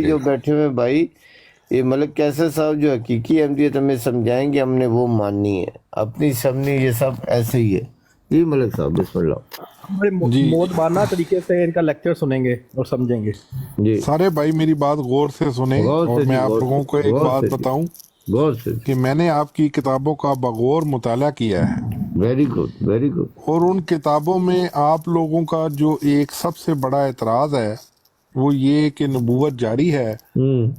جو بیٹھے ہوئے بھائی، یہ ملک کیسر صاحب جو حقیقی احمدیت ہمیں سمجھائیں گے، ہم نے وہ ماننی ہے، اپنی سمنی یہ سب ایسے ہی ہے۔ جی ملک صاحب بسم اللہ۔ ہمارے جی موت طریقے سے ان کا لیکچر سنیں گے اور سمجھیں گے۔ جی سارے بھائی میری بات غور سے سنیں، غور اور سے میں جی، آپ غور لوگوں کو سے، ایک غور بات سے جی، بتاؤں غور سے جی۔ کہ میں نے آپ کی کتابوں کا بغور مطالعہ کیا ہے، ویری گڈ ویری گڈ۔ اور ان کتابوں میں آپ لوگوں کا جو ایک سب سے بڑا اعتراض ہے وہ یہ کہ نبوت جاری ہے،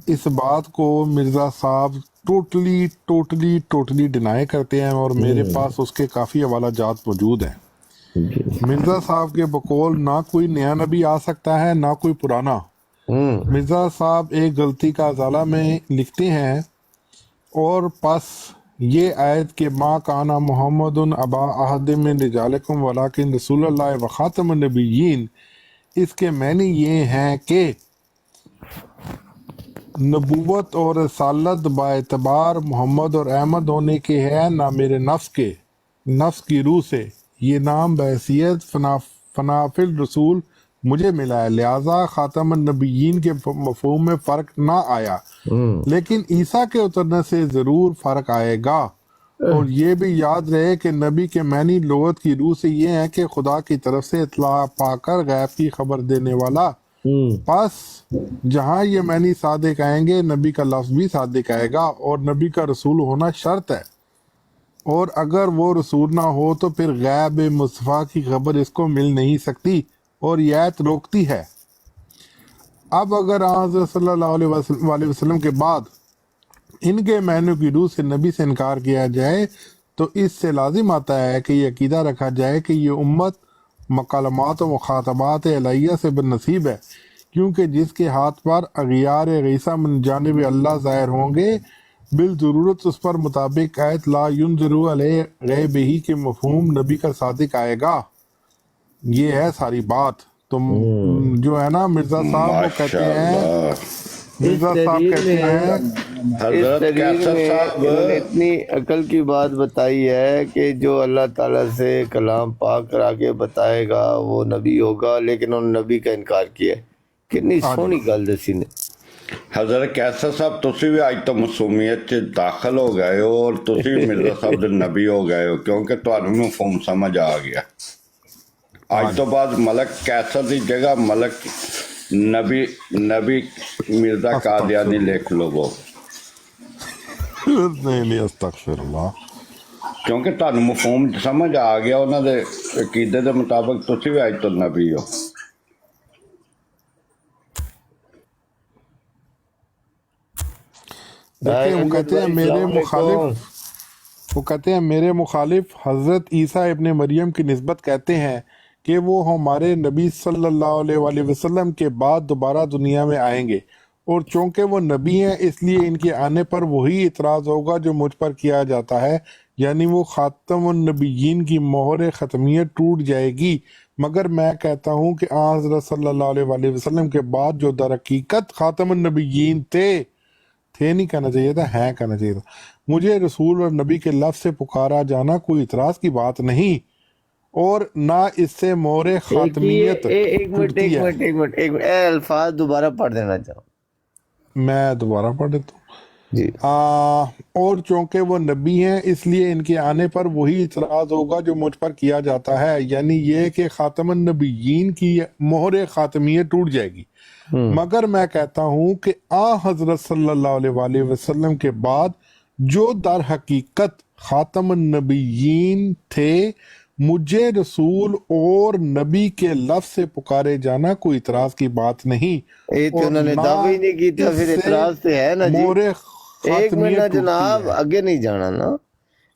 اس بات کو مرزا صاحب ٹوٹلی ڈینائی کرتے ہیں، اور میرے پاس اس کے کافی حوالہ جات موجود ہیں۔ جی مرزا صاحب کے بقول نہ کوئی نیا نبی آ سکتا ہے نہ کوئی پرانا۔ مرزا صاحب ایک غلطی کا ازالہ میں لکھتے ہیں، اور پس یہ آیت کہ ما کانا محمد ابا احد من رجالکم ولکن رسول اللہ و خاتم النبیین، اس کے معنی یہ ہیں کہ نبوت اور رسالت با اعتبار محمد اور احمد ہونے کے ہے، نہ میرے نفس کی روح سے یہ نام بحیثیت فنافل رسول مجھے ملا ہے، لہٰذا خاتم النبیین کے مفہوم میں فرق نہ آیا، لیکن عیسیٰ کے اترنے سے ضرور فرق آئے گا۔ اور یہ بھی یاد رہے کہ نبی کے معنی لغت کی روح سے یہ ہے کہ خدا کی طرف سے اطلاع پا کر غیب کی خبر دینے والا۔ پس جہاں یہ معنی صادق آئیں گے، نبی کا لفظ بھی صادق آئے گا، اور نبی کا رسول ہونا شرط ہے، اور اگر وہ رسول نہ ہو تو پھر غیب مصطفیٰ کی خبر اس کو مل نہیں سکتی، اور یہ آیت روکتی ہے۔ اب اگر حضرت صلی اللہ علیہ وسلم کے بعد ان کے معنی کی روح سے نبی سے انکار کیا جائے تو اس سے لازم آتا ہے کہ یہ عقیدہ رکھا جائے کہ یہ امت مکالمات و مخاطبات الہیہ سے بد نصیب ہے، کیونکہ جس کے ہاتھ پر اغیار غیثہ من جانب اللہ ظاہر ہوں گے، بالضرورت اس پر مطابق آیت لا ینظر علیہ غیبہ کے مفہوم نبی کا صادق آئے گا۔ یہ ہے ساری بات۔ تم جو ہے نا مرزا صاحب وہ کہتے ہیں، مرزا صاحب کہتے ہیں اس تحریر میں انہوں نے اتنی عقل کی بات بتائی ہے کہ جو اللہ تعالیٰ سے کلام پاک کر آگے بتائے گا وہ نبی ہوگا، لیکن انہوں نے نبی کا انکار کیا ہے۔ کتنی سونی گل دسی نے۔ حضرت کیسر صاحب تسی بھی اج تو معصومیت چ داخل ہو گئے ہو، اور تسی بھی مرزا صاحب دے نبی ہو گئے ہو، کیونکہ تہاڈوں مفہوم سمجھ آ گیا۔ اج تو بعد ملک کیسر دی جگہ ملک نبی مرزا قادیانی لکھ لو وہ، نہیں استغفر اللہ، کیونکہ تہاڈوں مفہوم سمجھ آ گیا، انہاں دے عقیدے دے مطابق تسی بھی اج تو نبی ہو۔ دیکھیں وہ کہتے ہیں میرے مخالف حضرت عیسیٰ ابن مریم کی نسبت کہتے ہیں کہ وہ ہمارے نبی صلی اللہ علیہ وآلہ وسلم کے بعد دوبارہ دنیا میں آئیں گے، اور چونکہ وہ نبی ہیں اس لیے ان کے آنے پر وہی اعتراض ہوگا جو مجھ پر کیا جاتا ہے، یعنی وہ خاتم النبیین کی مہر ختمیت ٹوٹ جائے گی۔ مگر میں کہتا ہوں کہ حضرت صلی اللہ علیہ وآلہ وسلم کے بعد جو در حقیقت خاتم النبیین تھے نہیں کہنا چاہیے تھا، ہے کہنا چاہیے تھا، مجھے رسول اور نبی کے لفظ سے پکارا جانا کوئی اعتراض کی بات نہیں، اور نہ اس سے مہر خاتمیت ٹوٹتی ہے۔ ایک منٹ اے الفاظ دوبارہ پڑھ دینا چاہوں۔ میں دوبارہ پڑھ دیتا ہوں۔ جی اور چونکہ وہ نبی ہیں اس لیے ان کے آنے پر وہی اعتراض ہوگا جو مجھ پر کیا جاتا ہے، یعنی یہ کہ خاتم النبیین کی مہر خاتمیت ٹوٹ جائے گی۔ مگر میں کہتا ہوں کہ حضرت صلی اللہ علیہ وآلہ وسلم کے بعد جو در حقیقت خاتم النبیین تھے، مجھے رسول اور نبی کے لفظ سے پکارے جانا کوئی اعتراض کی بات نہیں، تو انہوں نے دعوی نہیں کی تھا، پھر اعتراض سے ہے نا جی۔ ایک منٹ جناب، آگے نہیں جانا نا۔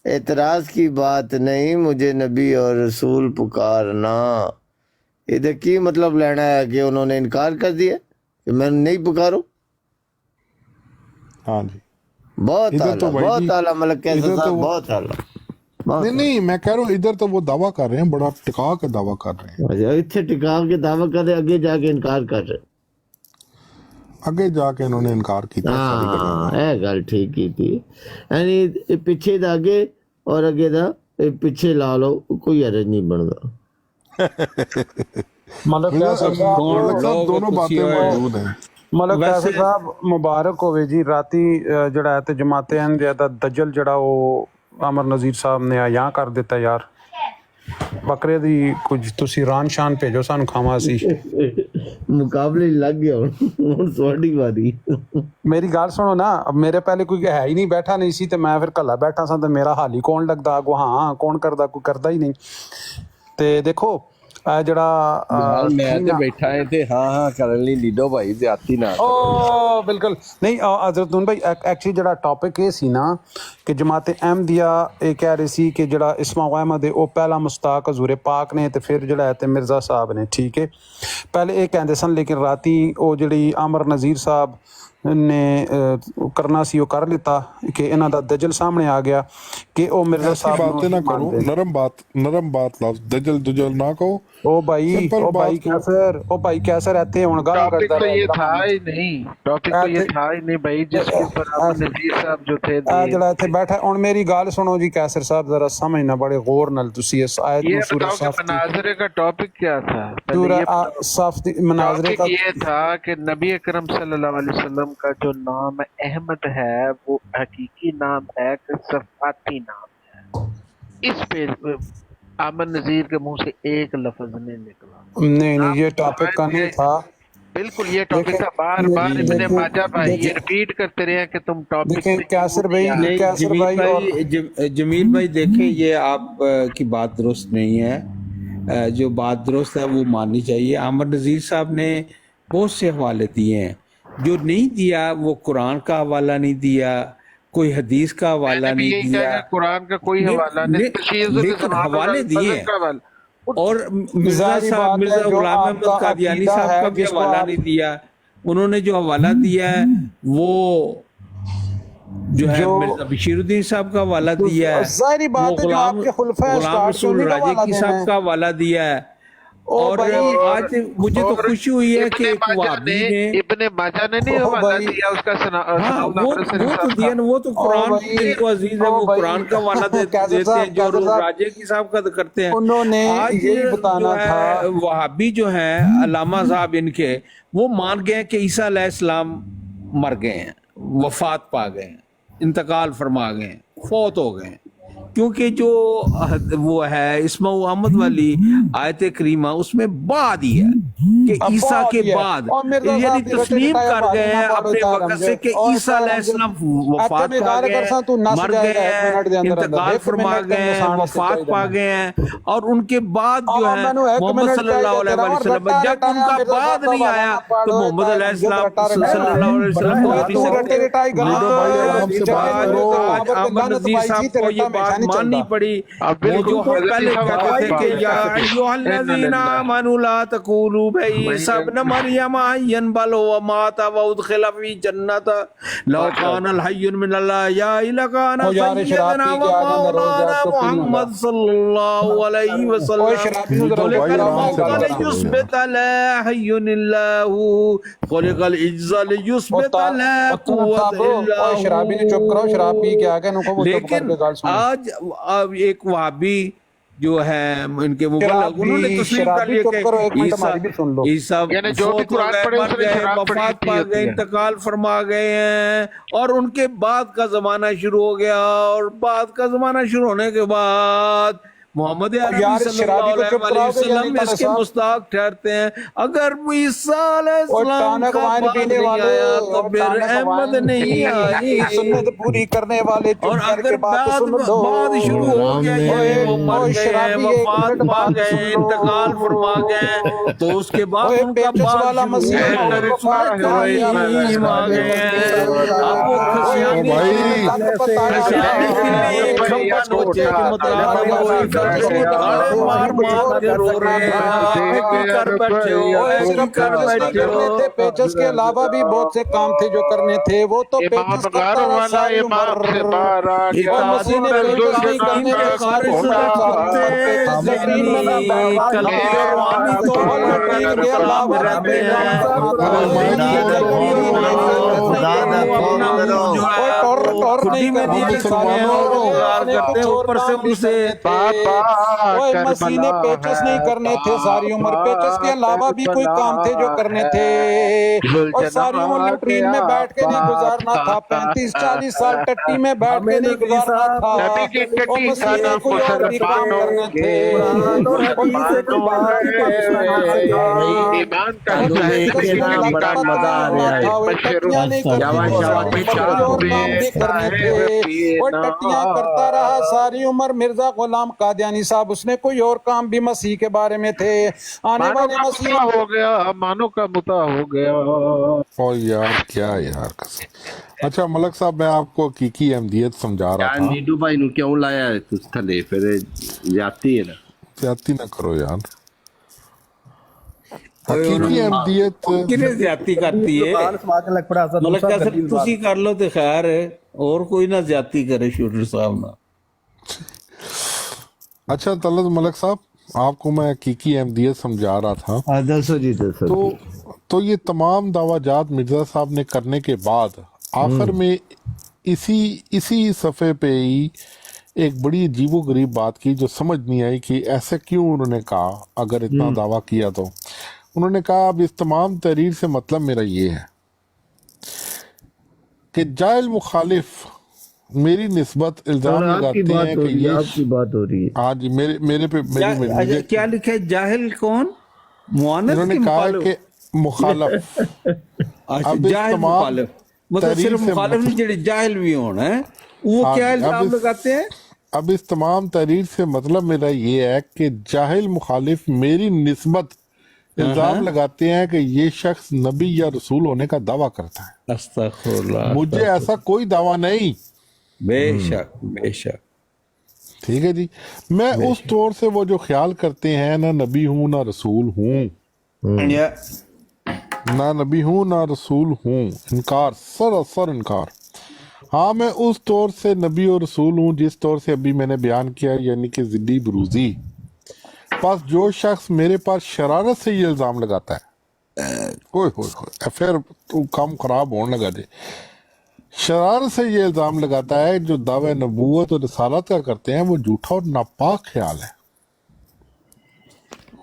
اعتراض کی بات نہیں، مجھے نبی اور رسول پکارنا، ادھر کی مطلب لینا ہے کہ انہوں نے انکار کر دیا کہ میں نہیں پکاروں؟ ہاں جی، بہت اعلیٰ، بہت اعلیٰ ملک کیسر صاحب، بہت اعلیٰ۔ نہیں میں کہہ رہا ہوں ادھر تو وہ دعویٰ کر رہے ہیں، بڑا ٹکا کے دعویٰ کر رہے ہیں، اتنے ٹکا کے دعویٰ کر رہے، آگے جا کے انکار کر رہے، اگے جا کے انہوں نے انکار کیا۔ ہاں یہ گل ٹھیک کی تھی، یعنی پیچھے دا آگے اور اگے دا پیچھے لا لو، کوئی حرج نہیں بنتا۔ مطلب دونوں باتیں موجود ہیں۔ ਮਤਲਬ ਵੈਸੇ ਕੈਸਰ ਸਾਹਿਬ ਮੁਬਾਰਕ ਹੋਵੇ ਜੀ। ਰਾਤੀ ਜਿਹੜਾ ਹੈ ਤੇ ਜਮਾਤੇ ਅਹਿਮਦੀਆ ਦਾ ਦਜਲ ਜਿਹੜਾ ਉਹ ਅਮਰ ਨਜ਼ੀਰ ਸਾਹਿਬ ਨੇ ਆਇਆ ਕਰ ਦਿੱਤਾ ਯਾਰ। ਬੱਕਰੇ ਦੀ ਕੁਝ ਤੁਸੀਂ ਰਾਨ ਸ਼ਾਨ ਭੇਜੋ ਸਾਨੂੰ ਖਾਵਾਂ ਅਸੀਂ। ਮੁਕਾਬਲੇ ਲੱਗ ਗਿਆ ਹੁਣ ਤੁਹਾਡੀ ਵਾਰੀ। ਮੇਰੀ ਗੱਲ ਸੁਣੋ ਨਾ, ਮੇਰੇ ਪਹਿਲੇ ਕੋਈ ਹੈ ਹੀ ਨਹੀਂ, ਬੈਠਾ ਨਹੀਂ ਸੀ ਤੇ ਮੈਂ ਫਿਰ ਕੱਲਾ ਬੈਠਾ ਸਾਂ ਤੇ ਮੇਰਾ ਹਾਲ ਹੀ ਕੌਣ ਲੱਗਦਾ ਅੱਗੋਂ, ਹਾਂ ਕੌਣ ਕਰਦਾ, ਕੋਈ ਕਰਦਾ ਹੀ ਨਹੀਂ। ਤੇ ਦੇਖੋ ਇਹ ਜਿਹੜਾ ਮੈਂ ਤੇ ਬੈਠਾ ਹੈ ਤੇ ਹਾਂ ਕਰਨ ਲਈ ਲੀਡੋ ਭਾਈ ਜ਼ਿਆਦਤੀ ਨਾ ਓ ਬਿਲਕੁਲ ਨਹੀਂ ਅਜ਼ਰਤੂਨ ਭਾਈ, ਐਕਚੁਅਲੀ ਜਿਹੜਾ ਟੌਪਿਕ ਇਹ ਸੀ ਨਾ ਕਿ ਜਮਾਤੇ ਅਹਿਮਦੀਆ ਇਹ ਕਹਿ ਰਹੀ ਸੀ ਕਿ ਜਿਹੜਾ ਇਸਮਾਊਲ ਅਹਿਮਦ ਹੈ ਉਹ ਪਹਿਲਾ ਮੁਸਤਾਕ ਹਜ਼ੂਰ ਪਾਕ ਨੇ ਤੇ ਫਿਰ ਜਿਹੜਾ ਹੈ ਤੇ ਮਿਰਜ਼ਾ ਸਾਹਿਬ ਨੇ, ਠੀਕ ਹੈ। ਪਹਿਲੇ ਇਹ ਕਹਿੰਦੇ ਸਨ ਲੇਕਿਨ ਰਾਤੀ ਉਹ ਜਿਹੜੀ ਅਮਰ ਨਜ਼ੀਰ ਸਾਹਿਬ ਨੇ ਕਰਨਾ ਸੀ ਉਹ ਕਰ ਲਿੱਤਾ ਕਿ ਇਹਨਾਂ ਦਾ ਦਜਲ ਸਾਹਮਣੇ ਆ ਗਿਆ ਕਿ ਉਹ ਮਿਰਜ਼ਾ ऐसी ਸਾਹਿਬ बातें ना करो, नरम बात लफ्ज दजल दुजल ना कहो। ਉਹ ਭਾਈ ਕੈਸਰ, ਉਹ ਭਾਈ ਕੈਸਰ ਇੱਥੇ ਹੁਣ ਗਾਲਾਂ टॉपिक ਕਰਦਾ तो ये ਰਹੇਗਾ। था ही नहीं, टॉपिक तो ये था ही नहीं भाई, जिसके ऊपर आप नजीर साहब जो थे ਆ ਜਿਹੜਾ ਇੱਥੇ ਬੈਠਾ ਹੁਣ ਮੇਰੀ ਗੱਲ ਸੁਣੋ ਜੀ ਕੈਸਰ ਸਾਹਿਬ, ਜ਼ਰਾ ਸਮਝਣਾ ਬੜੇ ਗੌਰ ਨਾਲ ਤੁਸੀਂ ਇਸ ਆयत ये ਨੂੰ ਸੂਰह बताओ कि ਸਾਫ मनाजरे का टॉपिक क्या था? पहले सूरह ये साफ मनाजरे टॉपिक का ये था कि नबी अकरम सल्लल्लाहु अलैहि वसल्लम का जो नाम अहमद है वो हकीकी नाम है कि सफाती नाम है। इस पे आमर नजीर के मुंह से एक लफ्ज नहीं निकला। नहीं ये टॉपिक का नहीं था, बिल्कुल ये टॉपिक था। बार बार इब्ने माजा भाई ये रिपीट करते रहे कि तुम टॉपिक लेकिन कैसर भाई नहीं, कैसर जमील भाई और भाई जमील भाई देखें, ये आप की बात दुरुस्त नहीं है। जो बात दुरुस्त है वो माननी चाहिए। आमर नज़ीर साहब ने बहुत से हवाले दिए हैं, जो नहीं दिया वो कुरान का हवाला नहीं दिया, कोई हदीस का हवाला नहीं दिया, कुरान का कोई हवाला नहीं, लेकिन हवाले दिए और मिर्जा जाहिर साहब बात मिर्जा है, जो गुलाम आपका अहमद कादियानी अकीदा साहब है का भी जिसको हवाला आप- नहीं दिया। उन्होंने जो हवाला दिया है वो जो है जो- मिर्जा बशीरुद्दीन साहब का हवाला दिया है, जाहिर बात वो है, जो आपके खुलफाए गुलाम स्टार्ट रसूल करने का हवाला राजेकी देना साहब है। का हवाला दिया है। ओ और भाई, आज मुझे तो खुशी हुई है कि एक वहाबी ने इब्ने माजा ने नहीं ओ हवाला भाई, दिया उसका हाँ वो तो दिया ना, वो तो कुरान भाई, जिनको अजीज है ओ वो भाई, कुरान का हवाला कैसर देते साहब, हैं, जो कैसर साहब, राजे की साहब का करते हैं। उन्होंने आज यही बताना जो है था। वहाबी जो है अल्लामा साहब इनके वो मान गए हैं कि ईसा अलैहिस्सलाम मर गए हैं, वफात पा गए हैं, इंतकाल फरमा गए हैं, फौत हो गए हैं। क्योंकि जो वो है इस्माउल अहमद वाली आयत करीमा उसमें बाद ही है कि अब ईसा बाद के ही है। बाद और मिर्जा यानी साहब की तस्लीम रचना कर गए हैं बात अपने ना वक्त से कि और ईसा अलैहिस्सलाम वफात भी पा गाल गए करसा तू नस मर जाएगा गए एक मिनट दे हैं, अंदर इंतकाल एक फरमा मिनट गए हैं, इंसान वफात पा गए हैं। और उनके बाद जो और है मैंने एक मोहम्मद मिनट सल्लल्लाहु चाहिए अलैहि तेरा, वसल्लम और जब रट्टा उनका रट्टा बाद नहीं रट्टा आया रट्टा तो मोहम्मद रट्टा अलैहिस्सलाम रट्टा रट्टा सल्लल्लाहु अलैहि वसल्लम ओए को तू नहीं रट्टे रटाई सकते। गलत लीडो भाई आराम से बात करो। आज अहमद नज़ीर साहब को ये बात माननी पड़ी। वो जो पहले कहते थे कि या अय्युहल्लज़ीना आमनू ला तक़ूलू ईसा इब्न मरियम हय्यन बल हुवा माता व उदखिला फी जन्नत लौ कानल हय्युन मिनल अहयाइ लकाना ओ यार, शराब सय्यदना पी व के आ जाना, रोज मौलाना रात को पीना मुहम्मद सल्लल्लाहु अलैहि वसल्लम। ओए शराबी नु जरा भाई आराम से बात करो। युस्बित ला हय्युन इल्लाहु खलिकल इज्जा लियुस्बित ला कुव्वत ओए शराबी ने चुप करो, शराब पी के आ गए नुको वो चुप लेकिन करके गाल सुनो। आज अब एक वहाबी जो है इनके मुबल्लिग उन्होंने तस्लीम कर लिया चुप करो, एक कि मिनट हमारी भी सुन लो। ईसा यानी जो भी फौत हो कुरान गए, पढ़े मर उसने गए, शराब पढ़ी वफात थी पा होती गए, है। इंतकाल फरमा गए हैं और उनके बाद का जमाना शुरू हो गया। और बाद का जमाना शुरू होने के बाद मोहम्मद यार, अरबी शराबी को चुप सल्लल्लाहु अलैहि कराओगे या नहीं वसल्लम इसके साहब? मुस्ताक ठहरते हैं। अगर ईसा अलैहिस्सलाम टानक का वाइन बाद पीने नहीं वाले आया तो और फिर टानक अहमद वाइन नहीं आई। सुन्नत पूरी करने वाले चुप और करके अगर बात बाद सुन लो। बाद शुरू हो गया ये वो मर ओए, गए, शराबी, एक वफात मिनट पा बात गए, सुन लो। इंतकाल फरमा गए, तो उसके बाद ओए, उनका पेचस बाद वाला शुरू मसीह हुआ। मोहम्मद वफात का इब्राहीम आ गए हैं। अब वो खसियानी ओ भाई, खसियानी के लिए खंबा नोचे के मतलब कोई गाड़े मार मार के रो रहे हैं कि कर बैठे हो, ऐसे कर बैठे हो। पेचस के अलावा भी बहुत से काम थे जो करने थे, वो तो इमाम पेचस बगार करता रहा वाला सारी इमाम से उम्र। बाहर आ एक गया। और मसीह ने आदमी पेचस नहीं काम करने का के खारिज कारण रहते खुदा दा खौफ करो। और खुदी नहीं में करनी दिए थी मुसलमानों सालियों और मर रोजगार अपने करते हैं, कुछ और ऊपर से काम भी उनसे करने थे। बाबा ओए मसीह ने करबला पेचस नहीं है, करने थे सारी उम्र, पेचस के अलावा भी कोई काम थे जो करने है, थे। और सारी उम्र जुलजना लेटरीन में बैठ के नहीं गुजारना था, 35-40 साल टट्टी में बैठ के हमें नहीं नबी गुजारना साहब था। नबी की और टट्टी मसीह ने खाना कोई और भी काम करने थे। कुरान और हदीस से कोई बात ही पाकिस्तान में से नहीं। ईमान का और हिस्सा है, पेचकस नबी की में टट्टी लखपत खाना नहीं होना था, वो टट्टियां नहीं करनी शाबाश थी शाबाश सारी उम्र, कोई शाह और काम भी करने थे। वो टट्टियां करता रहा सारी उम्र मिर्जा गुलाम कादियानी साहब, उसने कोई और काम भी मसीह के बारे में थे। आने मानो वाले का मसीह मुता हो गया, मानो का मुता हो गया। और यार क्या यार कसम। अच्छा मलक साहब, मैं आपको हकीकी अहमियत समझा रहा यार था। नीडू भाई नु क्यों लाया है तुस थले, फिर जाती है ना। ज्यादती ना करो यार। हकीकी अहमियत किने ज्यादती करती है जुबान समा के लग पड़ा हसन मतलब साहब कैसे गंदी जुबान। तुसी कर लो तो खैर है, और कोई ना ज्यादती करे शूटर साहब ना। अच्छा तलत मलक साहब, आपको मैं हकीकी अहमियत समझा रहा था। दसो जी दसो। तो ये तमाम दावाजात मिर्जा साहब ने करने के बाद आखिर में इसी सफ़े पे ही एक बड़ी अजीबो गरीब बात की जो समझ नहीं आई कि ऐसे क्यों उन्होंने कहा। अगर इतना दावा किया तो उन्होंने कहा अब इस तमाम तहरीर से मतलब मेरा ये है कि जाहिल मुखालिफ मेरी निस्बत इल्जाम आपकी लगाते बात हैं हो कि रही है, ये आपकी बात हो रही है। हाँ जी, मेरे पे अच्छा, मुझे क्या लिखा है? जाहिल कौन? मुआनस इन्होंने की कहा मुखालिफ? कि मुखालफ अच्छा, अब इस जाहिल तमाम मुखालिफ मतलब तहरीर सिर्फ से मुखालिफ नहीं, जेडे जाहिल भी होना है वो हाँ क्या जी, इल्जाम लगाते हैं? अब इस तमाम तहरीर से मतलब मेरा ये है कि जाहिल मुखालिफ मेरी निस्बत इल्जाम लगाते हैं कि ये शख्स नबी या रसूल होने का दावा करता है। अस्तगफुरुल्लाह, मुझे ऐसा कोई दावा नहीं। बेशक बेशक। ठीक है जी, मैं उस तौर से वो जो ख्याल करते हैं ना नबी हूँ ना रसूल हूँ, या ना नबी हूँ ना रसूल हूँ, इनकार, सरासर इनकार। हाँ मैं उस तौर से नबी और रसूल हूँ जिस तौर से अभी मैंने बयान किया, यानी कि जिद्दी बरूजी। बस जो शख्स मेरे पास शरारत से ये इल्ज़ाम लगाता है, ओए होए होए, फिर तू काम खराब होने लगा दे। शरारत से ये इल्ज़ाम लगाता है जो दावे नबूवत और रसालत का करते हैं वो झूठा और नापाक ख्याल है।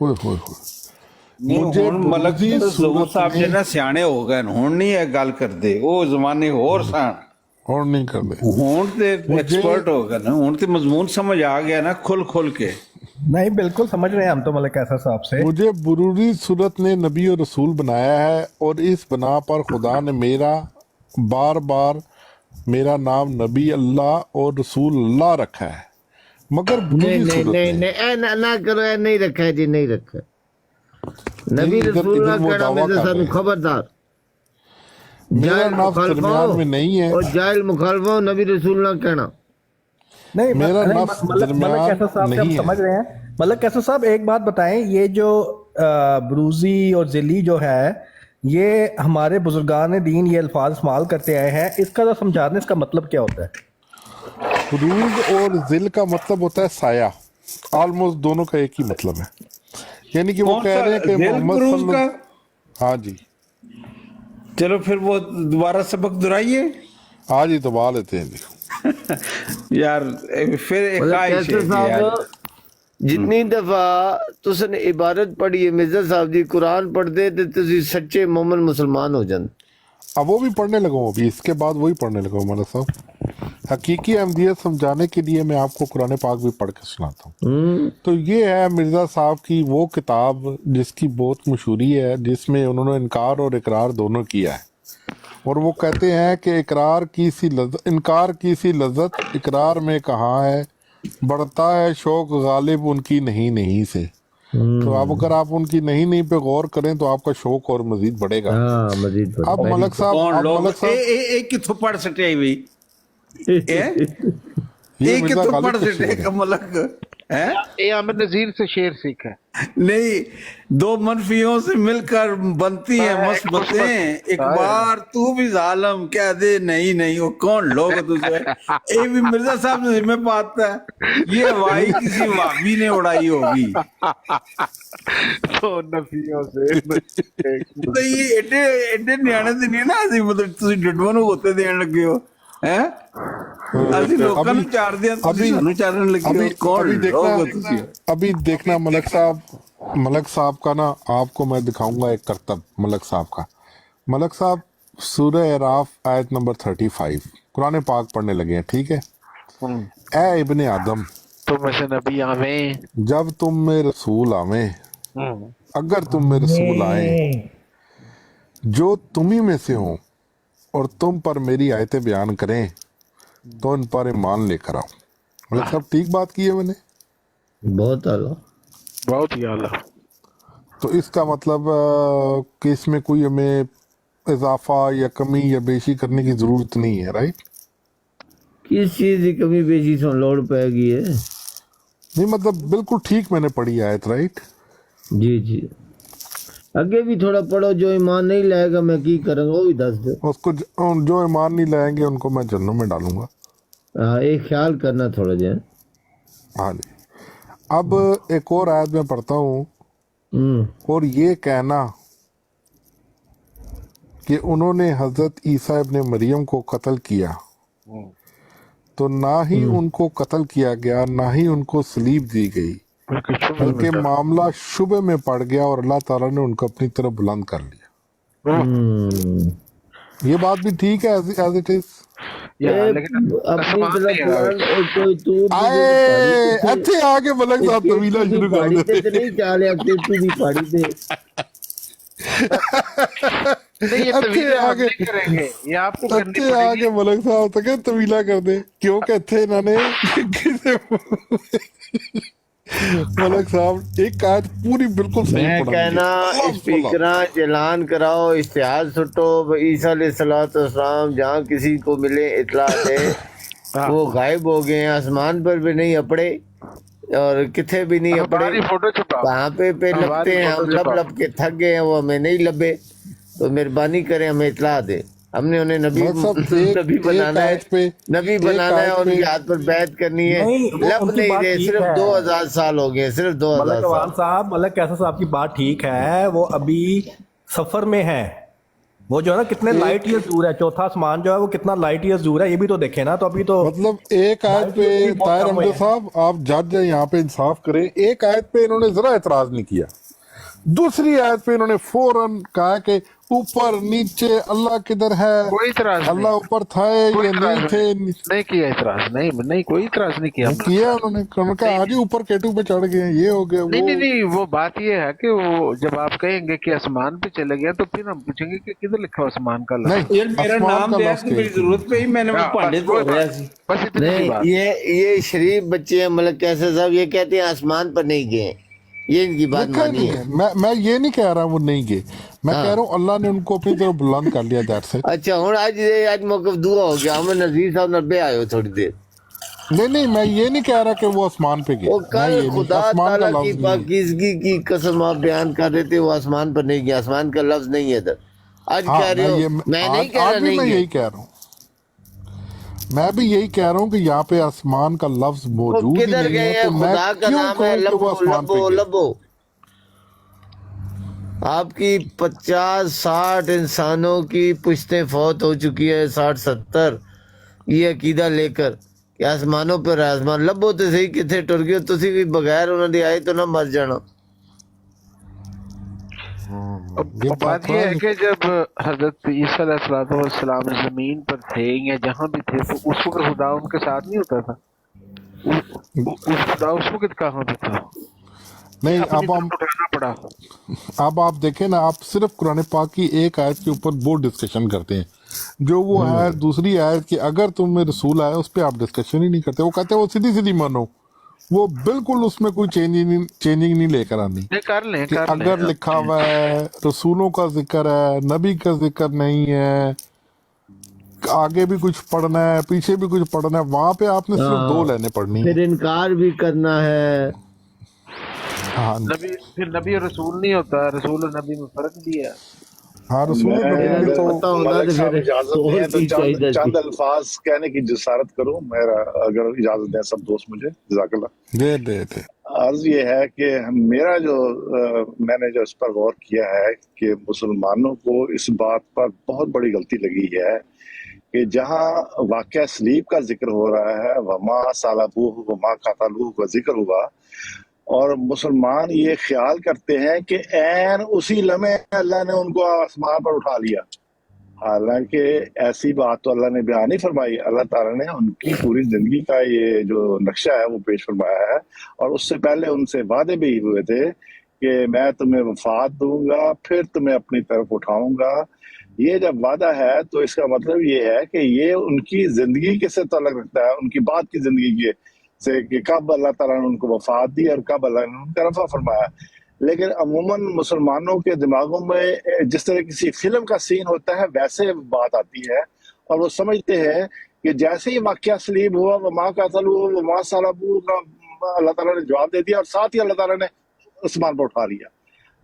होए होए होए। मुझे ਹੁਣ ਮਲਕ बरूजी ਜ਼ਹੂਰ सूरत ਸਾਹਿਬ में ਜਿਹੜਾ ਸਿਆਣੇ ਹੋ ਗਏ ਨੇ, ਹੁਣ ਨਹੀਂ ਇਹ ਗੱਲ ਕਰਦੇ, ਉਹ ਜ਼ਮਾਨੇ ਹੋਰ ਸਨ। और नहीं कर दे। ਹੁਣ ਤੇ ਐਕਸਪਰਟ ਹੋ ਗਏ ਨਾ, ਹੁਣ ਤੇ ਮਜ਼ਮੂਨ ਸਮਝ ਆ ਗਿਆ ਨਾ खुल के। नहीं बिल्कुल समझ रहे हैं हम तो मलिक कैसर साहब से। मुझे बुरूरी सूरत ने नबी और रसूल बनाया है और इस बना पर खुदा ने बार बार मेरा नाम नबी अल्लाह और रसूल अल्लाह रखा है, मगर नहीं बुरूरी नहीं सूरत नहीं में नहीं ऐ ना करो, ऐ नहीं रखा है जी, नहीं रखा है। नबी इधर- रसूल इधर ना वो कहना दावा मेरे कर साथ रहे हैं। खबरदार। मेरा जाहिल नाम दरमियान में नहीं है। और जाहिल मुखालफा नबी रसूल ना कहना। नहीं मेरा नहीं, नफ्स मलिक दरमियान कैसर साहब से हम नहीं है। समझ रहे हैं। मलिक कैसर साहब एक बात बताएं, ये जो ब्रूजी और जिली जो है ये हमारे बुजुर्गान दीन ये अल्फाज इस्तेमाल करते आए हैं, इसका जो समझाने इसका मतलब क्या होता है? बुरूज और जिल का मतलब होता है साया, ऑलमोस्ट दोनों का एक ही मतलब है। यानी कि वो कौन कह सा रहे हैं कि दिल मोहम्मद बुरूज सल्लल्लाहु- हाँ जी, चलो फिर वो दोबारा सबक दोहराइए आज ही दबा लेते हैं जी। यार। फिर एक मतलब ख्वाहिश कैसे है कि यार, साहब जितनी दफा तुसन इबारत पढ़ी है मिर्जा साहब जी, कुरान पढ़ते ते तुसी सच्चे मोमन मुसलमान हो जाते। अब वो भी पढ़ने लगा हूँ, अभी इसके बाद वही पढ़ने लगा हूँ। मतलब साहब हकीकी अहमियत समझाने के लिए मैं आपको कुरान पाक भी पढ़ के सुनाता हूँ। तो ये है मिर्जा साहब की वो किताब जिसकी बहुत मशहूरी है, जिसमें उन्होंने इनकार और इकरार दोनों किया है। और वो कहते हैं कि इनकार की सी लज्जत इकरार में कहाँ है, बढ़ता है शौक गालिब उनकी नहीं से। तो अब अगर आप उनकी नहीं पे गौर करें तो आपका शौक और मजीद बढ़ेगा। हाँ मजीद बढ़। अब मलक साहब, कौन अब लोग मलक साहब एक किथों पढ़ सटे हुई ये एक मिर्जा किथों पढ़ गालिब का सटे शेर है। का मलक है ये अहमद नजीर से शेर सीखा है। नहीं। दो मनफियों से मिलकर बनती है मस्बतें, एक बार तू भी जालम कह दे नहीं वो कौन लोग तुझे। ये भी मिर्जा साहब ने जिम्मे पाता है, ये हवाई किसी वाबी ने उड़ाई होगी। तो नफियों से तो ये एडे एडे न्याणे ते नहीं ना, ਅਸੀਂ मतलब ਤੁਸੀਂ ਡੱਡਵਾਂ ਨੂੰ ਹੋਤੇ ਦੇਣ ਲੱਗੇ ਹੋ। ਹੈ ਅਸੀਂ ਲੋਕਾਂ ਨੂੰ ਚਾਰਦੇ ਆ ਤੁਸੀਂ ਸਾਨੂੰ ਚਾਰਨ ਲੱਗੇ ਹੋ ਕੌਣ ਲੋਕ ਤੁਸੀਂ अभी देखना मलक साहब का ना आपको मैं दिखाऊंगा एक करतब मलक साहब का। मलक साहब सूरह अराफ आयत नंबर 35 कुरान पाक पढ़ने लगे हैं, ठीक है। ए इब्ने आदम तुम में से नबी आवे, जब तुम में रसूल आवे, अगर तुम में रसूल आए जो तुम ही में से हो और तुम पर मेरी आयतें बयान करें तो इन पर ईमान लेकर आओ। मतलब सब ठीक बात की है मैंने। बहुत आला। बहुत ही आला। तो इसका मतलब कि इसमें कोई हमें इजाफा या कमी या बेशी करने की जरूरत नहीं है, राइट। किस चीज की कमी बेची से लोड़ पैगी है? नहीं मतलब बिल्कुल ठीक मैंने पढ़ी आयत, राइट। जी जी आगे भी थोड़ा पढ़ो। जो ईमान नहीं लाएगा मैं की करूंगा वो भी दस दो। उसको जो ईमान नहीं लाएंगे उनको मैं जन्नत में डालूंगा। हाँ एक ख्याल करना थोड़ा जो है। हाँ जी। अब एक और आयत में पढ़ता हूँ और ये कहना कि उन्होंने हजरत ईसा इब्ने मरियम को कत्ल किया, तो ना ही उनको कत्ल किया गया ना ही उनको सलीब दी गई, बल्कि मामला शुबे में पड़ गया और अल्लाह ताला ने उनको अपनी तरफ बुलंद कर लिया। ये बात भी ठीक है एज इट इज। अपनी तरफ कोई तू ਇੱਥੇ ਆ ਕੇ ਮਲਕ ਸਾਹਿਬ ਤਵੀਲਾ ਸ਼ੁਰੂ ਕਰ ਦਿੱਤੇ। नहीं चाले अब तू भी पहाड़ी दे। नहीं ये तवीला आप नहीं करेंगे, ये आपको करनी ਇੱਥੇ ਆ ਕੇ ਮਲਕ ਸਾਹਿਬ ਤੱਕ ਤਵੀਲਾ ਕਰਦੇ ਕਿਉਂਕਿ ਇੱਥੇ ਇਹਨਾਂ ਨੇ ਕਿਸੇ मलक साहब एक आयत पूरी बिल्कुल सही मैं पढ़ा कहना स्पीकर ऐलान कराओ, इश्तिहार सुटो, ईसा अलैहिस्सलाम जहाँ किसी को मिले इतला दे वो गायब हो गए हैं, आसमान पर भी नहीं अपड़े और किथे भी नहीं अपड़े, फोटो छुपा कहाँ पे लगते हैं, हम लब के थक गए हैं, वो हमें नहीं लबे, तो मेहरबानी करें हमें इतला दे। हमने उन्हें नबी नबी बनाना है, नबी बनाना है, उनके हाथ पर बैत करनी है, लब नहीं रहे, सिर्फ 2000 साल हो गए, सिर्फ 2000 साल। साहब मलक कैसा साहब की बात ठीक है, वो अभी सफर में है, वो जो है ना कितने लाइट ईयर्स दूर है, चौथा आसमान जो है वो कितना लाइट ईयर्स दूर है, ये भी तो देखे ना। तो अभी तो मतलब एक आयत पे ताहिर अहमद साहब आप जज हैं, यहाँ पे इंसाफ करें। एक आयत पे इन्होंने जरा एतराज नहीं किया, दूसरी आयत पे इन्होंने फौरन कहा कि ऊपर नीचे अल्लाह किधर है, कोई इतराज अल्लाह ऊपर था ये नहीं थे, नहीं किया इतराज, नहीं कोई इतराज नहीं किया उन्होंने कहा आगे ऊपर केटू पे चढ़ गए, ये हो गया। नहीं वो बात ये है कि वो जब आप कहेंगे कि आसमान पे चले गए तो फिर हम पूछेंगे कि किधर लिखा आसमान का लफ्ज़। यार मेरा नाम दिया कि मेरी जरूरत पे ही मैंने भांडे धो रहा सी। बस इतनी सी बात। ये शरीफ बच्चे हैं मलक कैसे साहब, ये कहते हैं आसमान पर नहीं गए, ये इनकी बात मानी है। मैं ये नहीं कह रहा वो नहीं गए, मैं कह रहा हूँ अल्लाह ने उनको अपनी तरफ बुलंद कर लिया। दैट से अच्छा हूँ आज मौकफ दुआ हो गया, हमें नजीर साहब नब्बे आए हो थोड़ी देर। नहीं मैं ये नहीं कह रहा कि वो आसमान पे गए, वो कल खुदा ताला की पाकीज़गी की कसम आप बयान कर रहे थे, वो आसमान पर नहीं गया, आसमान का लफ्ज नहीं है इधर। आज कह रहे हो, मैं नहीं कह रहा नहीं, मैं यही कह रहा हूँ, मैं भी यही कह रहा हूँ कि यहाँ पे आसमान का लफ्ज मौजूद ही नहीं है, तो मैं क्यों कहूँ कि वो आसमान पे गए? लबो आपकी 50-60 इंसानों की पुश्तें फौत हो चुकी है, 60-70 ये अकीदा लेकर कि आसमानों पर आसमान लबो तो सही किथे टुर गए, तुसी भी बगैर उन्होंने आए तो ना मर जाना। बात ये है कि जब हजरत ईसा अलैहिस्सलाम जमीन पर थे या जहाँ भी थे तो उस वक्त खुदा उनके साथ नहीं होता था, खुदा उस वक्त कहाँ पे था? नहीं अब आप देखें ना, आप सिर्फ कुरान पाक की एक आयत के ऊपर बहुत डिस्कशन करते हैं, जो वो है दूसरी आयत कि अगर तुम में रसूल आए उस पर आप डिस्कशन ही नहीं करते। वो कहते हैं वो सीधी सीधी मानो, वो बिल्कुल उसमें कोई चेंजिंग नहीं लेकर आनी। अगर लिखा हुआ है रसूलों का जिक्र है, नबी का जिक्र नहीं है, आगे भी कुछ पढ़ना है पीछे भी कुछ पढ़ना है, वहां पे आपने सिर्फ 2 लाइनें पढ़नी है, फिर इनकार भी करना है। हाँ फिर नबी और रसूल नहीं होता, रसूल और नबी में फर्क भी है। हाँ रसूल चंद अल्फाज कहने की जसारत करूं, मेरा अगर इजाजत दें सब दोस्त मुझे, जज़ाकल्लाह। दे अर्ज ये है कि मेरा जो मैंने जो इस पर गौर किया है कि मुसलमानों को इस बात पर बहुत बड़ी गलती लगी है کہ جہاں واقعہ سلیب کا ذکر ہو رہا ہے وما صلبوہ وما قتلوہ کا ذکر ہوا، اور مسلمان یہ خیال کرتے ہیں کہ عین اسی لمحے اللہ نے ان کو آسمان پر اٹھا لیا، حالانکہ ایسی بات تو اللہ نے بیان نہیں فرمائی۔ اللہ تعالیٰ نے ان کی پوری زندگی کا یہ جو نقشہ ہے وہ پیش فرمایا ہے، اور اس سے پہلے ان سے وعدے بھی ہوئے تھے کہ میں تمہیں وفات دوں گا پھر تمہیں اپنی طرف اٹھاؤں گا۔ یہ جب وعدہ ہے تو اس کا مطلب یہ ہے کہ یہ ان کی زندگی کے سے تعلق رکھتا ہے، ان کی بعد کی زندگی کے سے، کہ کب اللہ تعالیٰ نے ان کو وفات دی اور کب اللہ نے ان کا رفع فرمایا۔ لیکن عموماً مسلمانوں کے دماغوں میں جس طرح کسی فلم کا سین ہوتا ہے ویسے بات آتی ہے، اور وہ سمجھتے ہیں کہ جیسے ہی واقعہ سلیب ہوا وما قتلوہ وما صلبوہ کا اللہ تعالیٰ نے جواب دے دیا، اور ساتھ ہی اللہ تعالیٰ نے آسمان پر اٹھا لیا۔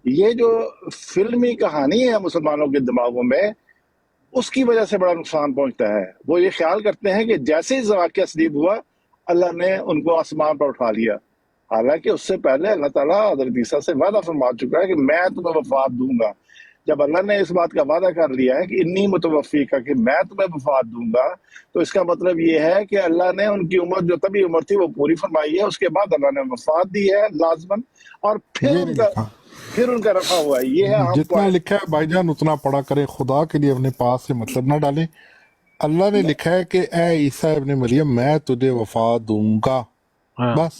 یہ جو فلمی کہانی ہے مسلمانوں کے دماغوں میں، اس کی وجہ سے بڑا نقصان پہنچتا ہے۔ وہ یہ خیال کرتے ہیں کہ جیسے ہی واقعہ سلیب ہوا اللہ نے ان کو آسمان پر اٹھا لیا، حالانکہ اس سے پہلے اللہ تعالیٰ حضرت عیسیٰ سے وعدہ فرما چکا ہے کہ میں تمہیں وفات دوں گا۔ جب اللہ نے اس بات کا وعدہ کر لیا ہے کہ انی متوفی کا، کہ میں تمہیں وفات دوں گا، تو اس کا مطلب یہ ہے کہ اللہ نے ان کی عمر جو طبی عمر تھی وہ پوری فرمائی ہے، اس کے بعد اللہ نے وفات دی ہے لازماً، اور یہ نہیں لکھا، پھر ان کا رفع ہوا ہے۔ یہ ہے اہم جتنا پوائنٹ۔ لکھا ہے بھائی جان اتنا پڑھا کریں، خدا کے لیے اپنے پاس سے مطلب نہ ڈالیں۔ اللہ نے لکھا ہے کہ اے عیسیٰ ابن مریم میں تجھے وفات دوں گا، بس۔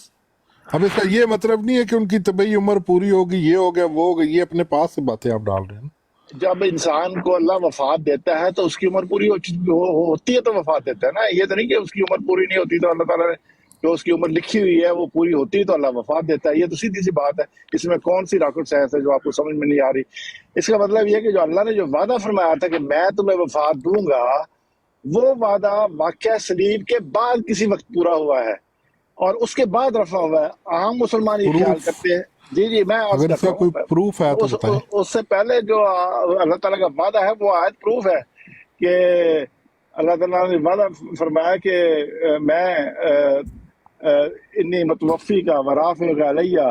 اب اس کا یہ مطلب نہیں ہے کہ ان کی طبعی عمر پوری ہوگی، یہ ہو گیا وہ ہو گیا، یہ اپنے پاس سے باتیں آپ ڈال رہے ہیں۔ جب انسان کو اللہ وفات دیتا ہے تو اس کی عمر پوری ہوتی ہے تو وفات دیتا ہے نا، یہ تو نہیں کہ اس کی عمر پوری نہیں ہوتی تو اللہ تعالیٰ نے جو اس کی عمر لکھی ہوئی ہے وہ پوری ہوتی ہے تو اللہ وفات دیتا ہے۔ یہ تو سیدھی سی بات ہے، اس میں کون سی راکٹ سائنس ہے جو آپ کو سمجھ میں نہیں آ رہی۔ اس کا مطلب یہ ہے کہ جو اللہ نے جو وعدہ فرمایا تھا کہ میں تمہیں وفات دوں گا، وہ وعدہ واقعہ سلیب کے بعد کسی وقت پورا ہوا ہے اور اس کے بعد رفع ہوا ہے۔ عام مسلمان یہ خیال کرتے ہیں، جی میں عرض اگر اس کرتا کا کوئی ہوں، پروف ہے تو بتائیں۔ اس سے پہلے جو اللہ تعالیٰ کا وعدہ ہے وہ آیت پروف ہے کہ اللہ تعالیٰ نے وعدہ فرمایا کہ میں انی متوفی کا ورافعک علیہ،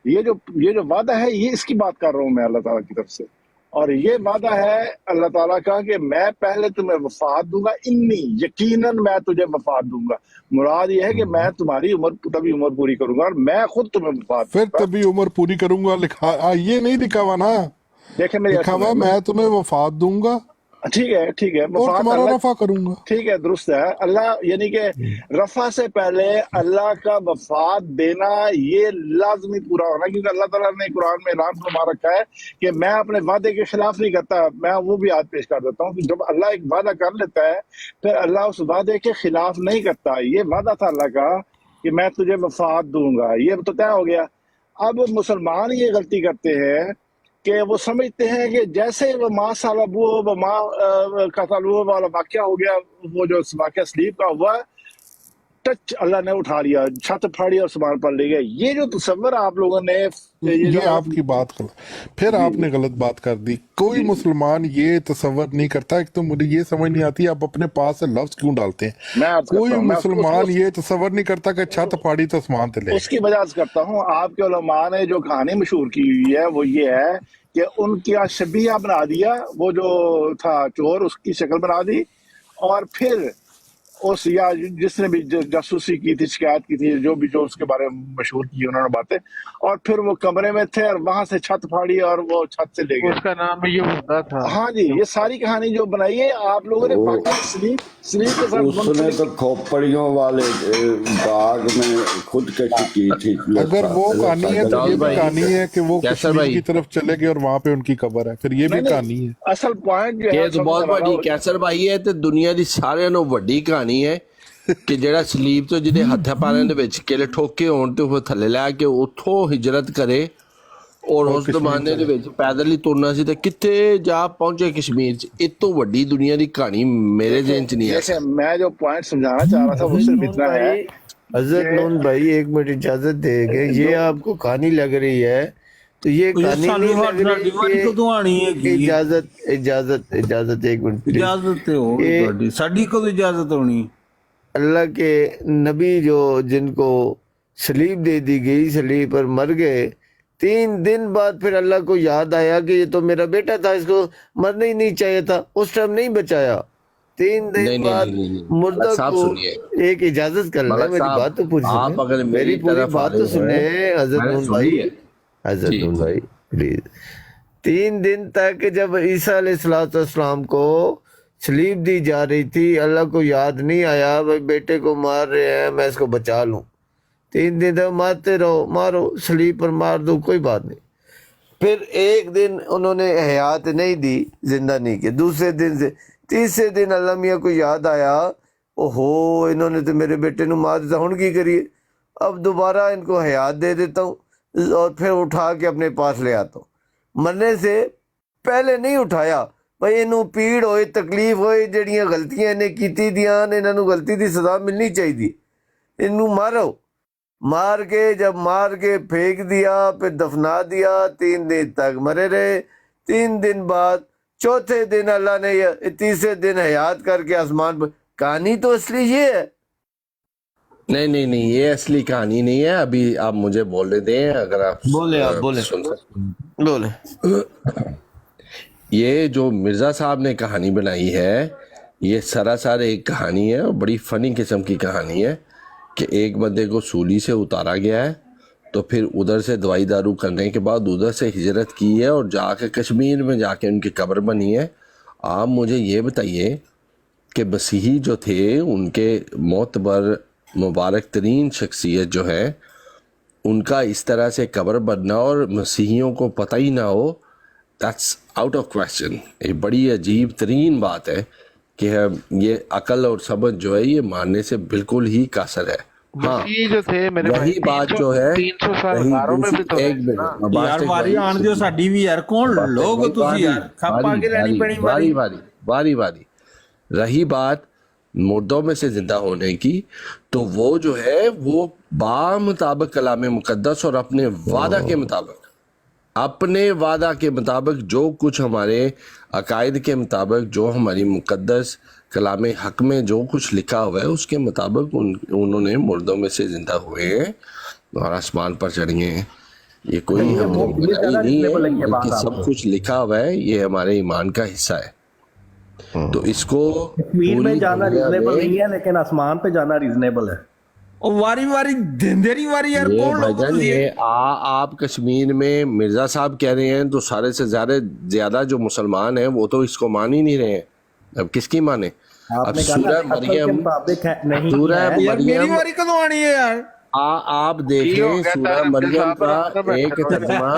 یہ جو وعدہ ہے یہ اس کی بات کر رہا ہوں میں اللہ تعالیٰ کی طرف سے، اور یہ وعدہ ہے اللہ تعالیٰ کا کہ میں پہلے تمہیں وفات دوں گا، انی یقیناً میں تجھے وفات دوں گا۔ مراد یہ ہے کہ میں تمہاری طبی عمر پوری کروں گا اور میں خود تمہیں وفات دوں پھر گا۔ طبی عمر پوری کروں گا لکھا، یہ نہیں لکھا ہوا نا، دیکھیں میری لکھا ہوا میں تمہیں وفات دوں گا ٹھیک ہے اور وفات تمہارا اللہ، رفع کروں گا۔ ٹھیک ہے درست ہے۔ اللہ یعنی کہ رفع سے پہلے اللہ کا وفات دینا یہ لازمی پورا ہونا، کیونکہ اللہ تعالیٰ نے قرآن میں اعلان فرما رکھا ہے کہ میں اپنے وعدے کے خلاف نہیں کرتا۔ میں وہ بھی آج پیش کر دیتا ہوں کہ جب اللہ ایک وعدہ کر لیتا ہے پھر اللہ اس وعدے کے خلاف نہیں کرتا۔ یہ وعدہ تھا اللہ کا کہ میں تجھے وفات دوں گا، یہ تو طے ہو گیا۔ اب مسلمان یہ غلطی کرتے ہیں کہ وہ سمجھتے ہیں کہ جیسے وہ ماں صلبوہ وما قتلوہ والا واقعہ ہو گیا، وہ جو واقعہ سلیب کا ہوا، ٹچ اللہ نے اٹھا لیا، چھت پھاڑی اور سامان پر لے گئے۔ یہ جو تصور آپ لوگوں نے یہ آپ کی بات غلط، پھر آپ نے غلط بات کر دی۔ کوئی مسلمان یہ تصور نہیں کرتا۔ ایک تو مجھے یہ سمجھ نہیں آتی آپ اپنے پاس سے لفظ کیوں ڈالتے ہیں۔ میں عرض کرتا کوئی ہوں، میں مسلمان یہ تصور نہیں کرتا کہ چھت پھاڑی تو آسمان تے لے۔ اس کی وجہ سے کرتا ہوں، آپ کے علماء نے جو کہانی مشہور کی ہوئی ہے وہ یہ ہے کہ ان کی شبیہ بنا دیا، وہ جو تھا چور اس کی شکل بنا دی، اور پھر اس یا جس نے بھی جاسوسی کی تھی، شکایت کی تھی، جو بھی جو اس کے بارے میں مشہور کی انہوں نے باتیں، اور پھر وہ کمرے میں تھے اور وہاں سے چھت پھاڑی اور وہ چھت سے لے گئے۔ اس کا نام یہودا تھا۔ ہاں جی، یہ ساری کہانی جو بنائی ہے آپ لوگوں نے واقعی سلیپ کے ساتھ اس نے تو کھوپڑیوں والے باغ میں خودکشی کی تھی۔ اگر وہ کہانی ہے تو یہ بھی کہانی ہے کہ وہ کشمیر کی طرف چلے گئے اور وہاں پہ ان کی قبر ہے، پھر یہ بھی کہانی ہے۔ اصل پوائنٹ جو ہے یہ تو بہت بڑی کیسر بھائی ہے تے دنیا دی سارے نو وڈی کہانی ہے کہ جڑا سلیب تو جدے ہتھا پانے دے وچ کیلے ٹھوکے ہون تے وہ تھلے لے کے اتھوں ہجرت کرے اور اس زمانے دے وچ پیدل ہی ترنا سی تے کتے جا پہنچے کشمیر چ۔ اتوں وڈی دنیا دی کہانی میرے ذہن چ نہیں ہے۔ دیکھیں میں جو پوائنٹ سمجھانا چاہ رہا تھا وہ صرف اتنا ہے۔ حضرت نون بھائی ایک منٹ اجازت دے گے، یہ آپ کو کہانی لگ رہی ہے تو یہ کہانی نہیں لگ رہی ہے۔ اجازت ایک منٹ پلیز۔ اجازت ہوگی ساڈی کو اجازت ہونی۔ اللہ کے نبی جو جن کو سلیب دے دی گئی، سلیب پر مر گئے، 3 دن بعد پھر اللہ کو یاد آیا کہ یہ تو میرا بیٹا تھا، اس کو مرنا ہی نہیں چاہیے تھا، اس ٹائم نہیں بچایا۔ 3 दिन नहीं, बाद नहीं, नहीं, नहीं। मुर्दा मलक साहब को सुनिए। एक इजाजत कर लें, मलक मेरी साहब, बात तो पूरी आप सुने, अगर मेरी मेरी पूरी तरफ बात आ तो रहे सुने हैं, हजरत मैंने नून सुन भाई, ली है। हजरत जी, नून भाई प्लीज। 3 दिन तक जब ईसा अलैहिस्सलाम को सलीब दी जा रही थी, अल्लाह को याद नहीं आया भाई बेटे को मार रहे हैं मैं इसको बचा लूं। 3 दिन तक मारते रहो, मारो सलीब पर मार दो, कोई बात नहीं। फिर एक दिन उन्होंने हयात नहीं दी, जिंदा नहीं किया। दूसरे दिन से तीसरे दिन अल्लाह मियाँ को याद आया, ओहो इन्होंने तो मेरे बेटे को मार दिया, हुण की करिए, अब दोबारा इनको हयात दे देता हूँ और फिर उठा के अपने पास ले आता हूँ। मरने से पहले नहीं उठाया भाई, इनू पीड़ होए तकलीफ होए, जड़ियाँ गलतियां इन्हें कीती दियां ने, इन्हों गलती की सजा मिलनी चाहिए, इनू मारो। मार के जब मार के फेंक दिया, फिर दफना दिया, 3 दिन तक मरे रहे। 3 दिन बाद चौथे दिन अल्लाह ने तीसरे दिन हयात करके आसमान पर। कहानी तो असली ये है। नहीं नहीं नहीं, ये असली कहानी नहीं है। अभी आप मुझे बोलने दें, अगर आप बोले, आप बोले, सुन सकते बोले। ये जो मिर्जा साहब ने कहानी बनाई है, ये सरासर एक कहानी है और बड़ी फनी किस्म की कहानी है कि एक बंदे को सूली से उतारा गया है, तो फिर उधर से दवाई दारू करने के बाद उधर से हिजरत की है और जाके कश्मीर में जाके उनकी कब्र बनी है। आप मुझे ये बताइए कि मसीही जो थे, उनके मोतबर मुबारक तरीन शख्सियत जो है, उनका इस तरह से कब्र बनना और मसीहियों को पता ही ना हो, दैट्स आउट ऑफ क्वेश्चन। ये बड़ी अजीब तरीन बात है कि ये अकल और समझ जो है ये मानने से बिल्कुल ही कासर है। हाँ, मसीह जो थे मेरे यही भाई, बात जो है 300 साल यही गारों में भी तो एक रहे मिनट ना। मैं बात यार एक वारी बारी आन दियो साडी भी यार, कौन लोग तुसी यार खप आगे लेनी पड़ी बारी बारी बारी बारी। रही बात मुर्दों में से जिंदा होने की, तो वो जो है वो मुताबिक कलाम मुकद्दस और अपने वादा के मुताबिक, अपने वादा के मुताबिक, जो कुछ हमारे अकायद के मुताबिक, जो हमारी मुकद्दस कलाम हक में जो कुछ लिखा हुआ है उसके मुताबिक उन्होंने मुर्दों में से जिंदा हुए हैं और आसमान पर चढ़ गए हैं। ये कोई हमने बनाई नहीं है, बल्कि सब कुछ लिखा हुआ है, ये हमारे ईमान का हिस्सा है। तो इसको कश्मीर में जाना रीजनेबल नहीं है, लेकिन आसमान पे जाना रीजनेबल है। और वारी वारी देरी वारी यार, ये कौन लोग भाईजान, तुसी ये आप कश्मीर में मिर्जा साहब कह रहे हैं, तो सारे से ज्यादा जो मुसलमान हैं वो तो इसको मान ही नहीं रहे हैं। अब किसकी माने? अब आपने कहा सूरह ना, अकल के मरियम, मुताबिक है, नहीं सूरह है। यार मेरी मरियम, वारी कदों आनी है यार? आप हो देखें गया सूरह था, मरियम साहब का बैठे एक हो। तर्जुमा,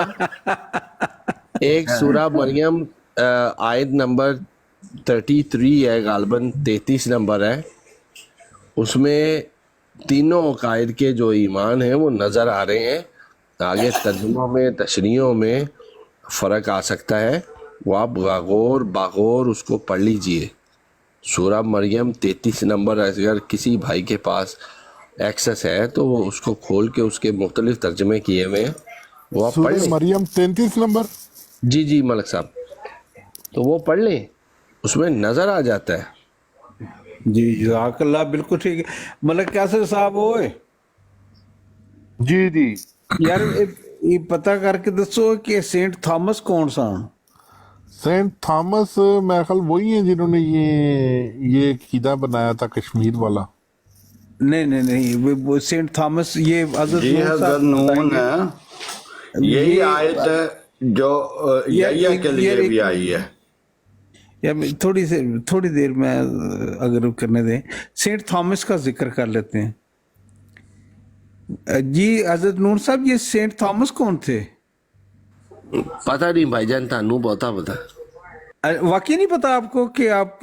एक सूरह मरियम आयत नंबर 33 है, गालबन 33 नंबर है, उसमें तीनों अकायद के जो ईमान है वो नज़र आ रहे हैं। आगे तर्जुमों में, तशरीहों में फ़र्क आ सकता है, वो आप बागौर उसको पढ़ लीजिए। सूरह मरियम 33 नंबर, अगर किसी भाई के पास एक्सेस है तो वो उसको खोल के उसके मुख्तलिफ तर्जमे किए हुए हैं, वो आप पढ़ सूरह लें। मरियम 33 नंबर। जी जी मलक साहब, तो वो पढ़ लें, उसमें नज़र आ जाता है। जी जज़ाकल्लाह, बिल्कुल ठीक है। मतलब कैसे साहब होए जी जी, यार, ये पता करके दसो कि सेंट थॉमस कौन सा? सेंट थॉमस मेरे ख्याल वही है जिन्होंने ये कीदा बनाया था कश्मीर वाला। नहीं नहीं नहीं, वो सेंट थॉमस, ये जी हजरत नून है, यही आयत है जो यहिया के लिए भी आई है। या थोड़ी देर में अगर करने दें, सेंट थॉमस का जिक्र कर लेते हैं। जी हजरत नूर साहब, ये सेंट थॉमस कौन थे? पता नहीं भाईजान, तानू पता वाकई नहीं पता आपको कि आप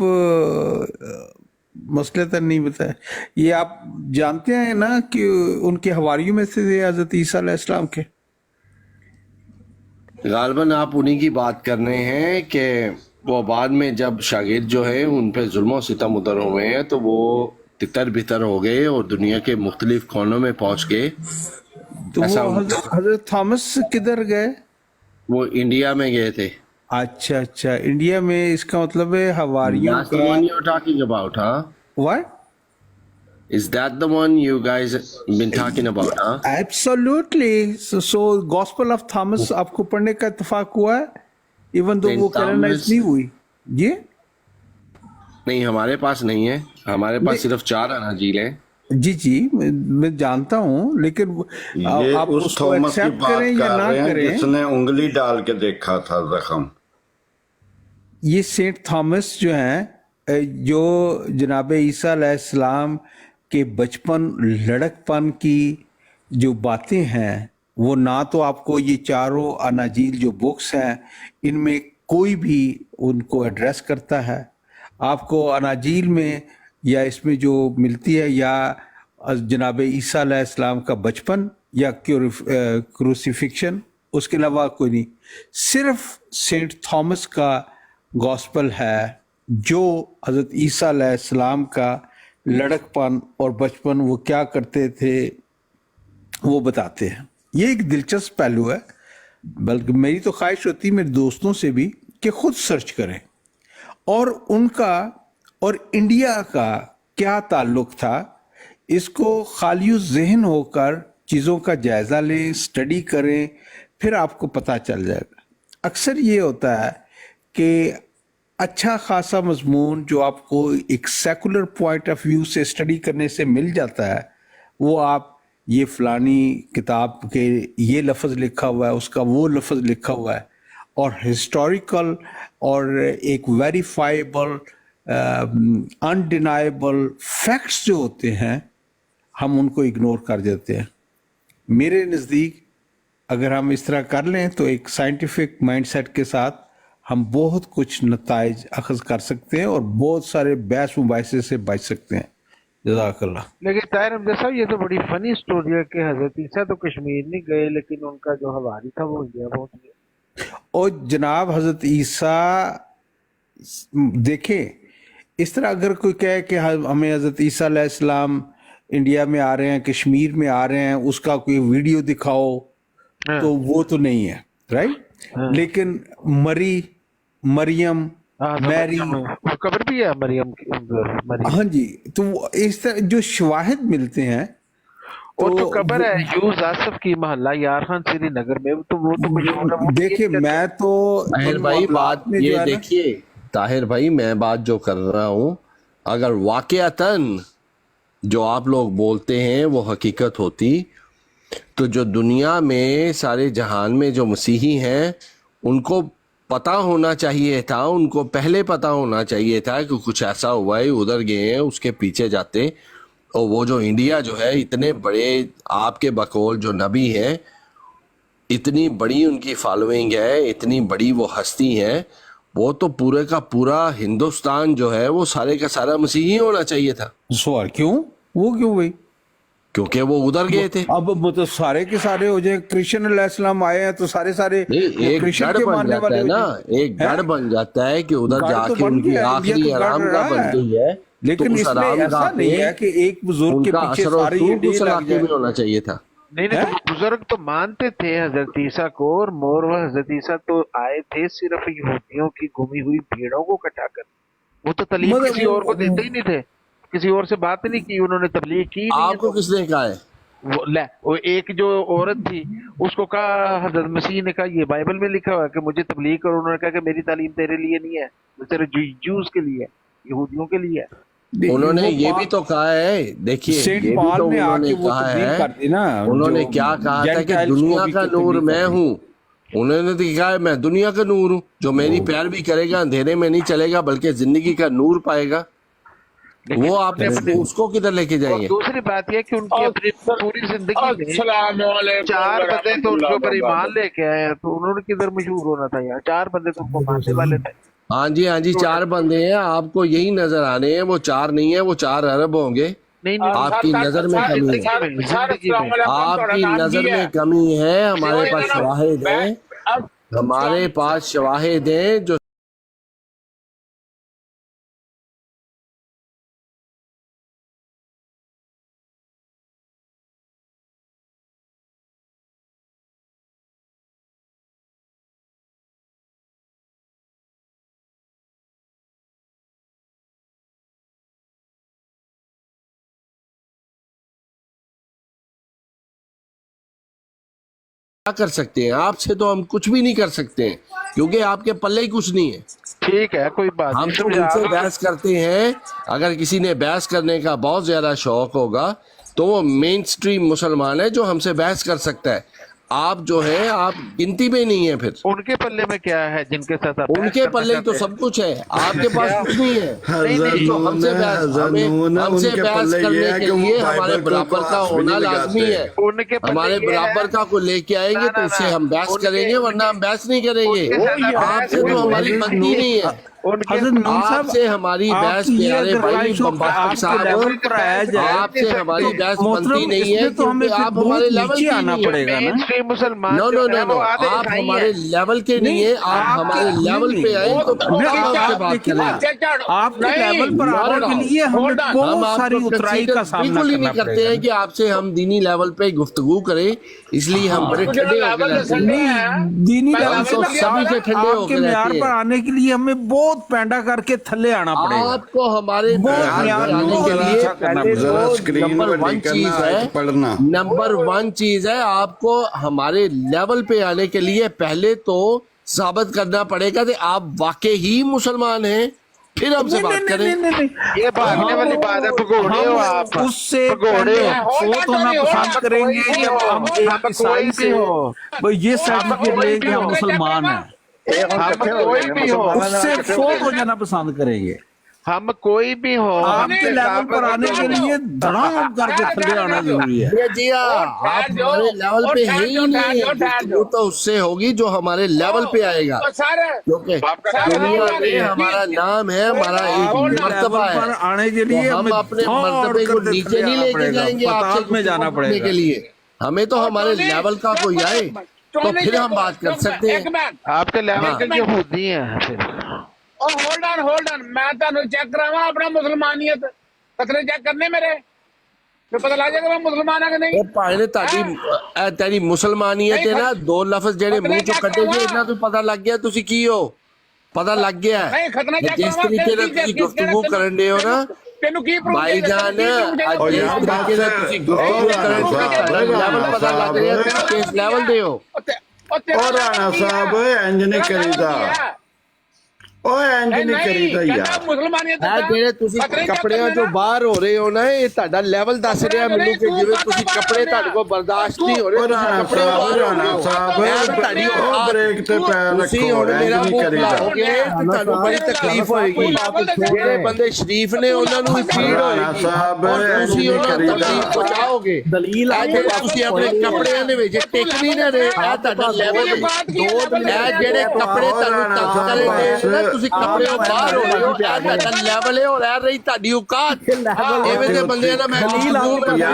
मसले तक नहीं बताया? ये आप जानते हैं ना कि उनके हवारियों में से थे हजरत ईसा अलैहिस्सलाम के। गालबन आप उन्हीं की बात कर रहे हैं कि वो बाद में जब शागिर्द जो है उन पे जुल्म सितम उतर हुए हैं तो वो तितर बितर हो गए और दुनिया के मुख्तलिफ कोनों में पहुंच गए। तो ऐसा वो हजरत थॉमस किधर गए? वो इंडिया में गए थे। अच्छा अच्छा, इंडिया में, इसका मतलब है हवारियों That's the one you're talking about, huh? What? Is that the one you guys been talking about, huh? Absolutely. So Gospel of Thomas आपको पढ़ने का इत्तेफाक हुआ है, इवन दो Saint वो कैनोनाइज Thomas- नहीं हुई। जी نہیں ہمارے پاس نہیں ہے، ہمارے پاس صرف 4 اناجیل ہیں۔ جی جی میں جانتا ہوں، لیکن یہ آپ اس اس کو تھومس کی ایکسیپٹ کریں بات یا کر نہ رہے ہیں کریں، جس نے انگلی ڈال کے دیکھا تھا زخم۔ یہ سینٹ تھامس جو ہیں جو جناب عیسیٰ علیہ السلام کے بچپن لڑک پن کی جو باتیں ہیں، وہ نہ تو آپ کو یہ چاروں اناجیل جو بکس ہیں ان میں کوئی بھی ان کو ایڈریس کرتا ہے۔ آپ کو اناجیل میں یا اس میں جو ملتی ہے یا جناب عیسیٰ علیہ السلام کا بچپن یا کروسیفکشن، اس کے علاوہ کوئی نہیں۔ صرف سینٹ تھامس کا گاسپل ہے جو حضرت عیسیٰ علیہ السلام کا لڑک پن اور بچپن وہ کیا کرتے تھے وہ بتاتے ہیں۔ یہ ایک دلچسپ پہلو ہے، بلکہ میری تو خواہش ہوتی ہے میرے دوستوں سے بھی کہ خود سرچ کریں اور ان کا اور انڈیا کا کیا تعلق تھا، اس کو خالی ذہن ہو کر چیزوں کا جائزہ لیں، سٹڈی کریں، پھر آپ کو پتہ چل جائے گا۔ اکثر یہ ہوتا ہے کہ اچھا خاصا مضمون جو آپ کو ایک سیکولر پوائنٹ آف ویو سے سٹڈی کرنے سے مل جاتا ہے، وہ آپ یہ فلانی کتاب کے یہ لفظ لکھا ہوا ہے، اس کا وہ لفظ لکھا ہوا ہے، اور ہسٹوریکل اور ایک ویریفائیبل انڈینائبل فیکٹس جو ہوتے ہیں ہم ان کو اگنور کر دیتے ہیں۔ میرے نزدیک اگر ہم اس طرح کر لیں تو ایک سائنٹیفک مائنڈ سیٹ کے ساتھ ہم بہت کچھ نتائج اخذ کر سکتے ہیں اور بہت سارے بحث مباحثے سے بچ سکتے ہیں۔ جزاک اللہ۔ لیکن طاہر حمزہ صاحب یہ تو بڑی فنی سٹوری ہے کہ حضرت عیسیٰ تو کشمیر نہیں گئے لیکن ان کا جو حواری تھا وہ انڈیا پہنچ گیا۔ اور جناب حضرت عیسیٰ دیکھیں، اس طرح اگر کوئی کہے کہ ہمیں حضرت عیسیٰ علیہ السلام انڈیا میں آ رہے ہیں، کشمیر میں آ رہے ہیں، اس کا کوئی ویڈیو دکھاؤ، تو وہ تو نہیں ہے، رائٹ؟ لیکن مریم میری، قبر بھی ہے مریم کی، ہاں جی، تو اس طرح جو شواہد ملتے ہیں وہ تو قبر ہے یوز آصف کی محلہ یار خان سری نگر میں، تو وہ تو مشہور ہے۔ دیکھیں میں تو طاہر بھائی بات یہ دیکھیے، طاہر بھائی میں بات جو کر رہا ہوں، اگر واقعتاً جو آپ لوگ بولتے ہیں وہ حقیقت ہوتی تو جو دنیا میں سارے جہان میں جو مسیحی ہیں ان کو پتہ ہونا چاہیے تھا، ان کو پہلے پتہ ہونا چاہیے تھا کہ کچھ ایسا ہوا ہے، ادھر گئے ہیں، اس کے پیچھے جاتے۔ اور وہ جو انڈیا جو ہے اتنے بڑے آپ کے بقول جو نبی ہیں، اتنی بڑی ان کی فالوئنگ ہے، اتنی بڑی وہ ہستی ہیں، وہ تو پورے کا پورا ہندوستان جو ہے وہ سارے کا سارا مسیحی ہونا چاہیے تھا۔ سوال کیوں؟ وہ کیوں بھائی؟ کیونکہ وہ ادھر گئے تھے۔ اب وہ تو سارے کے سارے ہو جائیں، کرسچن علیہ السلام آئے ہیں تو سارے نہیں، ایک کرسچن گڑھ کے بن ماننے جاتا والے ہے ہو نا، جائیں۔ ایک گڑھ بن جاتا ہے کہ ادھر گڑھ جا تو کے بن ان کی گیا، انڈیا آخری کا گڑھ آرام گاہ رہا بن ہے، گئی ہے، لیکن تو اس اس میں آرام ایسا گاہ نہیں پہ ہے کہ ایک بزرگ ان کے کا پیچھے اثر و ساری رسوخ ہڈی اس لگ علاقے جائے۔ میں ہونا چاہیے تھا۔ نہیں نہیں، تو بزرگ تو مانتے تھے حضرت عیسیٰ کو، اور مور و حضرت عیسیٰ تو آئے تھے صرف یہودیوں کی گمی ہوئی بھیڑوں کو اکٹھا کر، وہ تو تعلیم کسی اور کو دیتے ہی نہیں تھے، کسی اور سے بات ہی نہیں کی، انہوں نے تبلیغ کی نہیں آپ کو ہے۔ کس نے کہا ہے؟ وہ ایک جو عورت تھی اس کو کہا، حضرت مسیح نے کہا یہ بائبل میں لکھا ہوا ہے کہ مجھے تبلیغ کرو، انہوں نے کہا کہ میری تعلیم تیرے لیے نہیں ہے، وہ تیرے جوز کے لیے ہے، یہودیوں کے لیے ہے۔ انہوں نے یہ بھی تو کہا ہے، دیکھیے سینٹ یہ بھی پال تو نے آ انہوں کے نے وہ کہا تبدیل ہے، کر دی نا، انہوں جو نے کیا کہا تھا کہ جینٹائلز کو دنیا بھی کا تبدیل نور کر میں دی۔ ہوں۔ انہوں نے تو کہا ہے میں دنیا کا نور ہوں، جو میری پیروی کرے گا اندھیرے میں نہیں چلے گا بلکہ زندگی کا نور پائے گا۔ لیکن وہ آپ اس کو کدھر لے کے جائیں اور گے؟ دوسری بات یہ کہ ان کی اپنی پوری زندگی میں 4 بندے تو ان کے اوپر ایمان لے کے آئے ہیں، تو انہوں نے کدھر مشہور ہونا تھا یار، 4 بندے تو ان کو ماننے والے تھے۔ ہاں جی ہاں جی، 4 بندے ہیں، آپ کو یہی نظر آنے ہیں، وہ 4 نہیں ہیں، وہ 4 ارب ہوں گے۔ نہیں نہیں، آپ کی نظر میں کمی ہے، زندگی میں آپ کی نظر میں کمی ہے، ہمارے پاس شواہد ہیں، ہمارے پاس شواہد ہیں جو कर सकते हैं? आपसे तो हम कुछ भी नहीं कर सकते हैं क्योंकि आपके पल्ले ही कुछ नहीं है। ठीक है, कोई बात हम नहीं। तो उनसे बहस करते हैं। अगर किसी ने बहस करने का बहुत ज्यादा शौक होगा तो वो मेन स्ट्रीम मुसलमान है जो हमसे बहस कर सकता है। आप जो है आप गिनती में नहीं है। फिर उनके पल्ले में क्या है जिनके साथ आप बहस उनके करना पल्ले तो चाहते हैं? सब कुछ है, आपके पास कुछ नहीं है। तो हमसे बहस उनके बहस पल्ले ये करने है के कि वो लिए हमारे बाइबल को बराबर का हाथ भी होना नहीं लाजमी लगाते। है। उनके पल्ले हमारे ये है- बराबर का को लेके आएंगे तो उससे हम बहस करेंगे, वरना हम बहस नहीं करेंगे। आपसे तो हमारी बनती नहीं है। हजरत नून साहब, आपसे हमारी बहस आपकी ये प्यारे अगर भाई ख्वाहिश हो कि बम्बाकर आपके साहब, लेवल पर आया जाए, आपसे हमारी बहस मोहतरम, बनती नहीं है इसमें तो हमें क्योंकि फिर आप बहुत हमारे लेवल नीचे की आना नहीं है। पड़ेगा ना। मेनस्ट्रीम मुसलमान नो जो नो है नो वो नो, आधे आप ईसाई हमारे हैं। लेवल के नहीं है। आप हमारे लेवल पे आए तो मैं हम आपसे बात देखिए, करेंगे। आपके लेवल पर आने के लिए हमें हम बहुत सारी आपको उतराई का consider सामना बिल्कुल ही करना नहीं करते पड़ेगा। हैं कि आपसे हम दीनी लेवल पे गुफ्तगू करें, इसलिए हम बड़े ठंडे होकर रहते हैं। नहीं, दीनी हम लेवल तो पर सभी से ठंडे आपके होकर म्यार रहते पर हैं। आने के लिए हमें बहुत पैंडा करके थल्ले आना पड़ेगा। आपको हमारे बहुत म्यार म्यार पे आने को के लिए अच्छा करना पहले पड़ेगा। तो स्क्रीन नंबर पर वन नहीं चीज करना, है, आयत पढ़ना। नंबर वन चीज है, आपको हमारे लेवल पे आने के लिए पहले तो साबित करना पड़ेगा कि आप वाकई ही मुसलमान हैं, फिर हमसे बात करें। ये भागने वाली बात है, भगोड़े हो आप, उससे भगोड़े पहले हो। फोत होना पसंद करेंगे कि हम एक ईसाई से भाई ये सर्टिफिकेट लेंगे हम मुसलमान हैं, हम कोई भी हो, उससे फोत हो जाना पसंद करेंगे। हम कोई भी हो, आपके लेवल पर आने के लिए धड़ाम करके थल्ले आना जरूरी है। ये जी हाँ, आप हमारे लेवल पे है ही नहीं है। गुफ्तगू तो उससे होगी जो हमारे लेवल पे आएगा, क्योंकि दुनिया में हमारा नाम है, हमारा एक मर्तबा पर है। आने के लिए तो हम हमें अपने दौड़ मर्तबे को करके नीचे थल्ले नहीं आना लेके पड़ेगा, जाएंगे आपसे पताल में जाना गुफ्तगू करने पड़ेगा। के लिए। हमें तो हमारे लेवल का कोई आए तो फिर हम बात कर सकते हैं। आपके लेवल हाँ। के यहूदी हैं फिर। होल्ड ऑन मैं ਤੁਹਾਨੂੰ ਚੈੱਕ ਕਰਾਵਾਂ ਆਪਣਾ ਮੁਸਲਮਾਨੀਅਤ ਕਤਰੇ ਚੈੱਕ ਕਰਨੇ ਮੇਰੇ ਫਿਰ ਪਤਾ ਲੱਗ ਜਾਏਗਾ ਮੈਂ ਮੁਸਲਮਾਨ ਹਾਂ ਕਿ ਨਹੀਂ। ਉਹ ਭਾਵੇਂ ਨੇ ਤੇਰੀ ਮੁਸਲਮਾਨੀਅਤ ਹੈ ਨਾ, ਦੋ ਲਫ਼ਜ਼ ਜਿਹੜੇ ਮੂੰਹ ਚੋਂ ਕੱਢੇ ਗਏ ਇਹਨਾਂ ਤੋਂ ਪਤਾ ਲੱਗ ਗਿਆ ਤੁਸੀਂ ਕੀ ਹੋ, ਪਤਾ ਲੱਗ ਗਿਆ। ਨਹੀਂ ਖਤਨਾ ਚੈੱਕ ਜਿਸ ਤਰੀਕੇ ਨਾਲ ਤੁਸੀਂ ਗੁਫ਼ਤਗੂ ਕਰਨ ਦੇ ਹੋ ਨਾ ਤੈਨੂੰ ਕੀ ਪ੍ਰੂਫ ਭਾਈ ਜਾਨ, ਅੱਜ ਜਿਸ ਤਰੀਕੇ ਨਾਲ ਤੁਸੀਂ ਗੁਫ਼ਤਗੂ ਕਰਨ ਦੇ ਤੁਹਾਡਾ ਲੈਵਲ ਪਤਾ ਲੱਗ ਰਿਹਾ ਤੁਸੀਂ ਕਿਸ ਲੈਵਲ ਦੇ ਹੋ। और राणा साहब इंज नहीं करीदा, ओए इंज नहीं करीदा यार। ਮੁਸਲਮਾਨੀਅਤ ਇਹ ਜਿਹੜੇ ਤੁਸੀਂ ਕੱਪੜਿਆਂ ਚੋਂ ਬਾਹਰ ਹੋ ਰਹੇ ਹੋ ਨਾ, ਇਹ ਤੁਹਾਡਾ ਲੈਵਲ ਦੱਸ ਰਿਹਾ ਮੈਨੂੰ ਕਿ ਜਿਵੇਂ ਤੁਸੀਂ ਕੱਪੜੇ ਤੁਹਾਡੇ ਕੋਲ ਬਰਦਾਸ਼ਤ ਨਹੀਂ ਹੋ ਰਹੇ, और राणा साहब ਇਹ ਤੁਹਾਡੀ ओ ਔਕਾਤ। ब्रेक ते पैर ਤੁਸੀਂ रखो, ਹੁਣ इंज ਮੇਰਾ नहीं ਮੂੰਹ करीदा। ਖੁਲਾਓਗੇ ਤੇ ਤੁਹਾਨੂੰ ਬੜੀ ਤਕਲੀਫ ਹੋਏਗੀ। ਜਿਹੜੇ ਬੰਦੇ ਸ਼ਰੀਫ ਨੇ ਉਹਨਾਂ ਨੂੰ ਵੀ ਪੀੜ ਰਾਣਾ ਹੋਏਗੀ ਸਾਹਿਬ, ਔਰ ਤੁਸੀਂ ਉਹਨਾਂ ਨੂੰ ਕਰੀਦਾ। ਤਕਲੀਫ ਪਹੁੰਚਾਓਗੇ। ਦਲੀਲ ਇਹ ਜਿਹੜੇ ਤੁਸੀਂ ਆਪਣੇ ਕੱਪੜਿਆਂ ਦੇ ਵਿੱਚ ਟਿਕ ਨਹੀਂ ਨਾ ਰਹੇ, ਇਹ ਤੁਹਾਡਾ ਲੈਵਲ ਹੈ। ਇਹ ਜਿਹੜੇ ਕੱਪੜੇ ਤੁਹਾਨੂੰ ਤੰਗ ਕਰਨਗੇ ਨਾ, ਤੁਸੀਂ ਕੱਪੜਿਆਂ ਬਾਹਰ ਹੋ ਰਹੇ ਹੋ, ਇਹ ਤੁਹਾਡਾ ਲੈਵਲ ਹੈ ਔਰ ਇਹ ਰਹੀ ਤੁਹਾਡੀ ਔਕਾਤ। ਐਵੇਂ ਦੇ ਬੰਦਿਆਂ ਨਾਲ ਮੈਂ ਗੁਫ਼ਤਗੂ ਕਰਨਾ,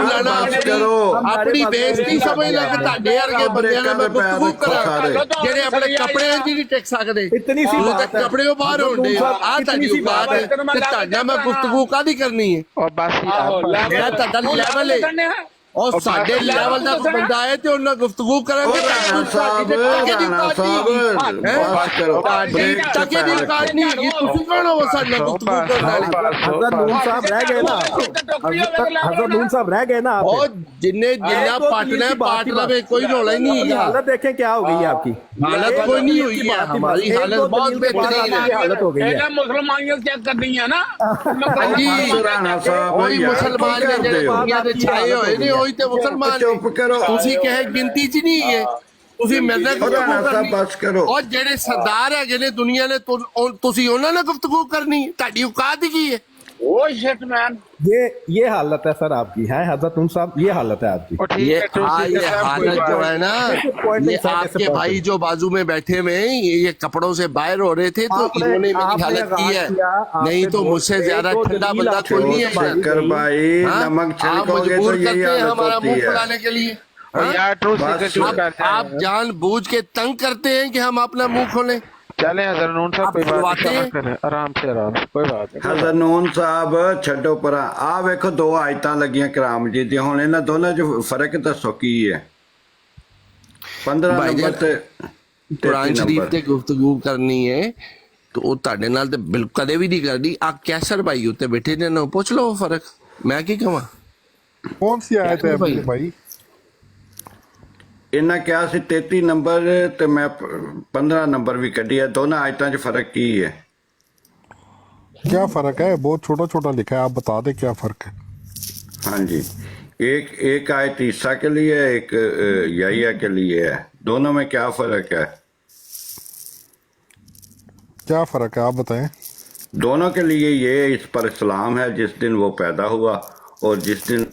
ਆਪਣੀ ਬੇਇੱਜ਼ਤੀ ਸਮਝਣਾ ਕਿ ਤੁਹਾਡੇ ਵਰਗੇ ਬੰਦਿਆਂ ਨਾਲ ਮੈਂ ਗੁਫ਼ਤਗੂ ਕਰਾਂ ਜਿਹੜੇ ਆਪਣੇ ਕੱਪੜਿਆਂ 'ਚ ਨਹੀਂ ਟਿਕ ਸਕਦੇ। इतनी सी ਉਹ ਤਾਂ बात है। ਕੱਪੜਿਆਂ ਬਾਹਰ ਹੁੰਦੇ ਆ, ਆਹ ਤੁਹਾਡੀ ਔਕਾਤ ਹੈ ਤੇ ਤੁਹਾਡਾ ਮੈਂ ਗੁਫ਼ਤਗੂ ਕਾਹਦੀ ਕਰਨੀ ਹੈ। और बस यार, ਇਹ ਤੁਹਾਡਾ ਲੈਵਲ ਹੈ ਔਰ ਸਾਡੇ ਲੈਵਲ ਦਾ ਕੋਈ ਬੰਦਾ ਆਏ ਤੇ ਉਹਨਾਂ ਗੁਫ਼ਤਗੂ ਕਰਾਂਗੇ। राणा साहब, राणा साहब बस करो, ब्रेक ते ਟਕੇ ਦੀ पैर ਔਕਾਤ रखो। ਨਹੀਂ ਹੈਗੀ, ਤੁਸੀਂ ਕੌਣ ਹੋ ਸਾਡੇ ਨਾਲ ਗੁਫ਼ਤਗੂ ਕਰਨ ਵਾਲੇ। हजरत नून साहब रह गए ना, हजरत नून साहब रह गए ना आप ਉਹ ਜਿੰਨਾ ਪਾਟਣਾ ਹੈ ਪਾਟ ਲਵੇ, ਕੋਈ ਰੌਲਾ ਹੀ ਨਹੀਂ ਹੈਗਾ। हालत देखें क्या हो गई है आपकी, हालत कोई नहीं हुई है, हमारी हालत बहुत बेहतरीन है। हालत हो गई है। ਇਹਨਾਂ ਮੁਸਲਮਾਨੀਅਤ ਚੈੱਕ ਕਰਨੀ ਆ ਨਾ। ਹਾਂਜੀ, ਰਾਣਾ ਸਾਹਿਬ ਉਹੀ ਯਾਰ, ਮੁਸਲਮਾਨ ਕੀ ਨੇ ਕਰਦੇ ਜਿਹੜੇ ਹੋ? ਦੁਨੀਆ ਦੇ ਛਾਏ ਹੋਏ ਨੇ, ਉਹੀ ਤੇ ਮੁਸਲਮਾਨ ਨੇ। ਚੁੱਪ ਕਰੋ। ਤੁਸੀਂ ਕਹੇ ਗਿਣਤੀ 'ਚ ਨਹੀਂ ਹੈਗੇ, ਤੁਸੀਂ ਮੇਰੇ ਨਾਲ ਰਾਣਾ ਸਾਹਿਬ ਗੁਫ਼ਤਗੂ ਬਸ ਕਰੋ। ਔਰ ਜਿਹੜੇ ਸਰਦਾਰ ਹੈਗੇ ਨੇ ਦੁਨੀਆ ਨੇ, ਤੁਸੀਂ ਉਹਨਾਂ ਨਾਲ ਗੁਫ਼ਤਗੂ ਕਰਨੀ, ਤੁਹਾਡੀ ਔਕਾਤ ਹੀ ਕੀ ਹੈ। ਉਹ ਸ਼ਿਟ ਮੈਨ ये हालत है सर आपकी है हजरत नून साहब, ये हालत है आपकी। और ठीक ये है, तो ठीक है, सब कोई हालत जो बात है ना, पॉइंट ये नहीं, साइड से आपके पॉइंट भाई जो बाजू में बैठे हुए हैं, ये कपड़ों से बाहर हो रहे थे तो आपने- इन्होंने मेरी आपने हालत की है, किया, आपने नहीं तो मुझसे बोलते ज्यादा तो ठंडा दलील बंदा आपको कोई नहीं है। शक्कर भाई, हाँ? नमक आप छिड़कोगे तो मजबूर यही करते हैं हालत हमारा होती मुंह है। फुलाने के लिए। और हाँ? यार ट्रू बस सीक्रेट शूट करते हैं। आप जानबूझ के तंग करते हैं कि हम अपना मुंह खोलें। चले हजरत नून साहब, आप कोई बात खुलवाते नहीं, हैं? सबर करें, आराम से, कोई बात नहीं। ਹਜ਼ਰਨੂਨ ਸਾਹਿਬ ਛੱਡੋ ਪਰਾਂ, ਆ ਵੇਖੋ ਦੋ ਆਇਤਾਂ ਲੱਗੀਆਂ ਕਰਾਮ ਜੀ ਦੀਆਂ, ਹੁਣ ਇਹਨਾਂ ਦੋਨਾਂ 'ਚ ਫਰਕ ਦੱਸੋ ਕੀ ਹੈ। 15 ਭਾਈ ਨੰਬਰ ਜੀ, ਤੇ ਕੁਰਾਨ 33 ਸ਼ਰੀਫ ਨੰਬਰ। ਤੇ ਗੁਫ਼ਤਗੂ ਕਰਨੀ ਹੈ तो ਉਹ ਤੁਹਾਡੇ ਨਾਲ ਤੇ ਬਿਲਕੁਲ ਕਦੇ ਵੀ ਨਹੀਂ ਕਰਦੀ। ਆ ਕੈਸਰ ਭਾਈ ਉੱਤੇ ਬੈਠੇ ਨੇ ਨਾ, ਪੁੱਛ ਲਓ ਫਰਕ, ਮੈਂ ਕੀ ਕਹਾਂ। कौन सी आयत है भाई? अपने भाई? ਇਹਨਾਂ ਕਿਹਾ ਸੀ 33 ਨੰਬਰ ਤੇ ਮੈਂ 15 ਨੰਬਰ ਵੀ ਕੱਢੀ ਹੈ। ਦੋਨਾਂ ਆਇਤਾਂ 'ਚ ਫਰਕ ਕੀ है? क्या फर्क है? बहुत छोटा छोटा लिखा है, आप बता दें क्या फर्क है। हाँ जी, एक आयत ईसा के लिए, एक याहिया के लिए है। दोनों में क्या फर्क है? क्या फर्क है आप बताएं। दोनों के लिए ये इस पर इस्लाम है जिस दिन वो पैदा हुआ और जिस दिन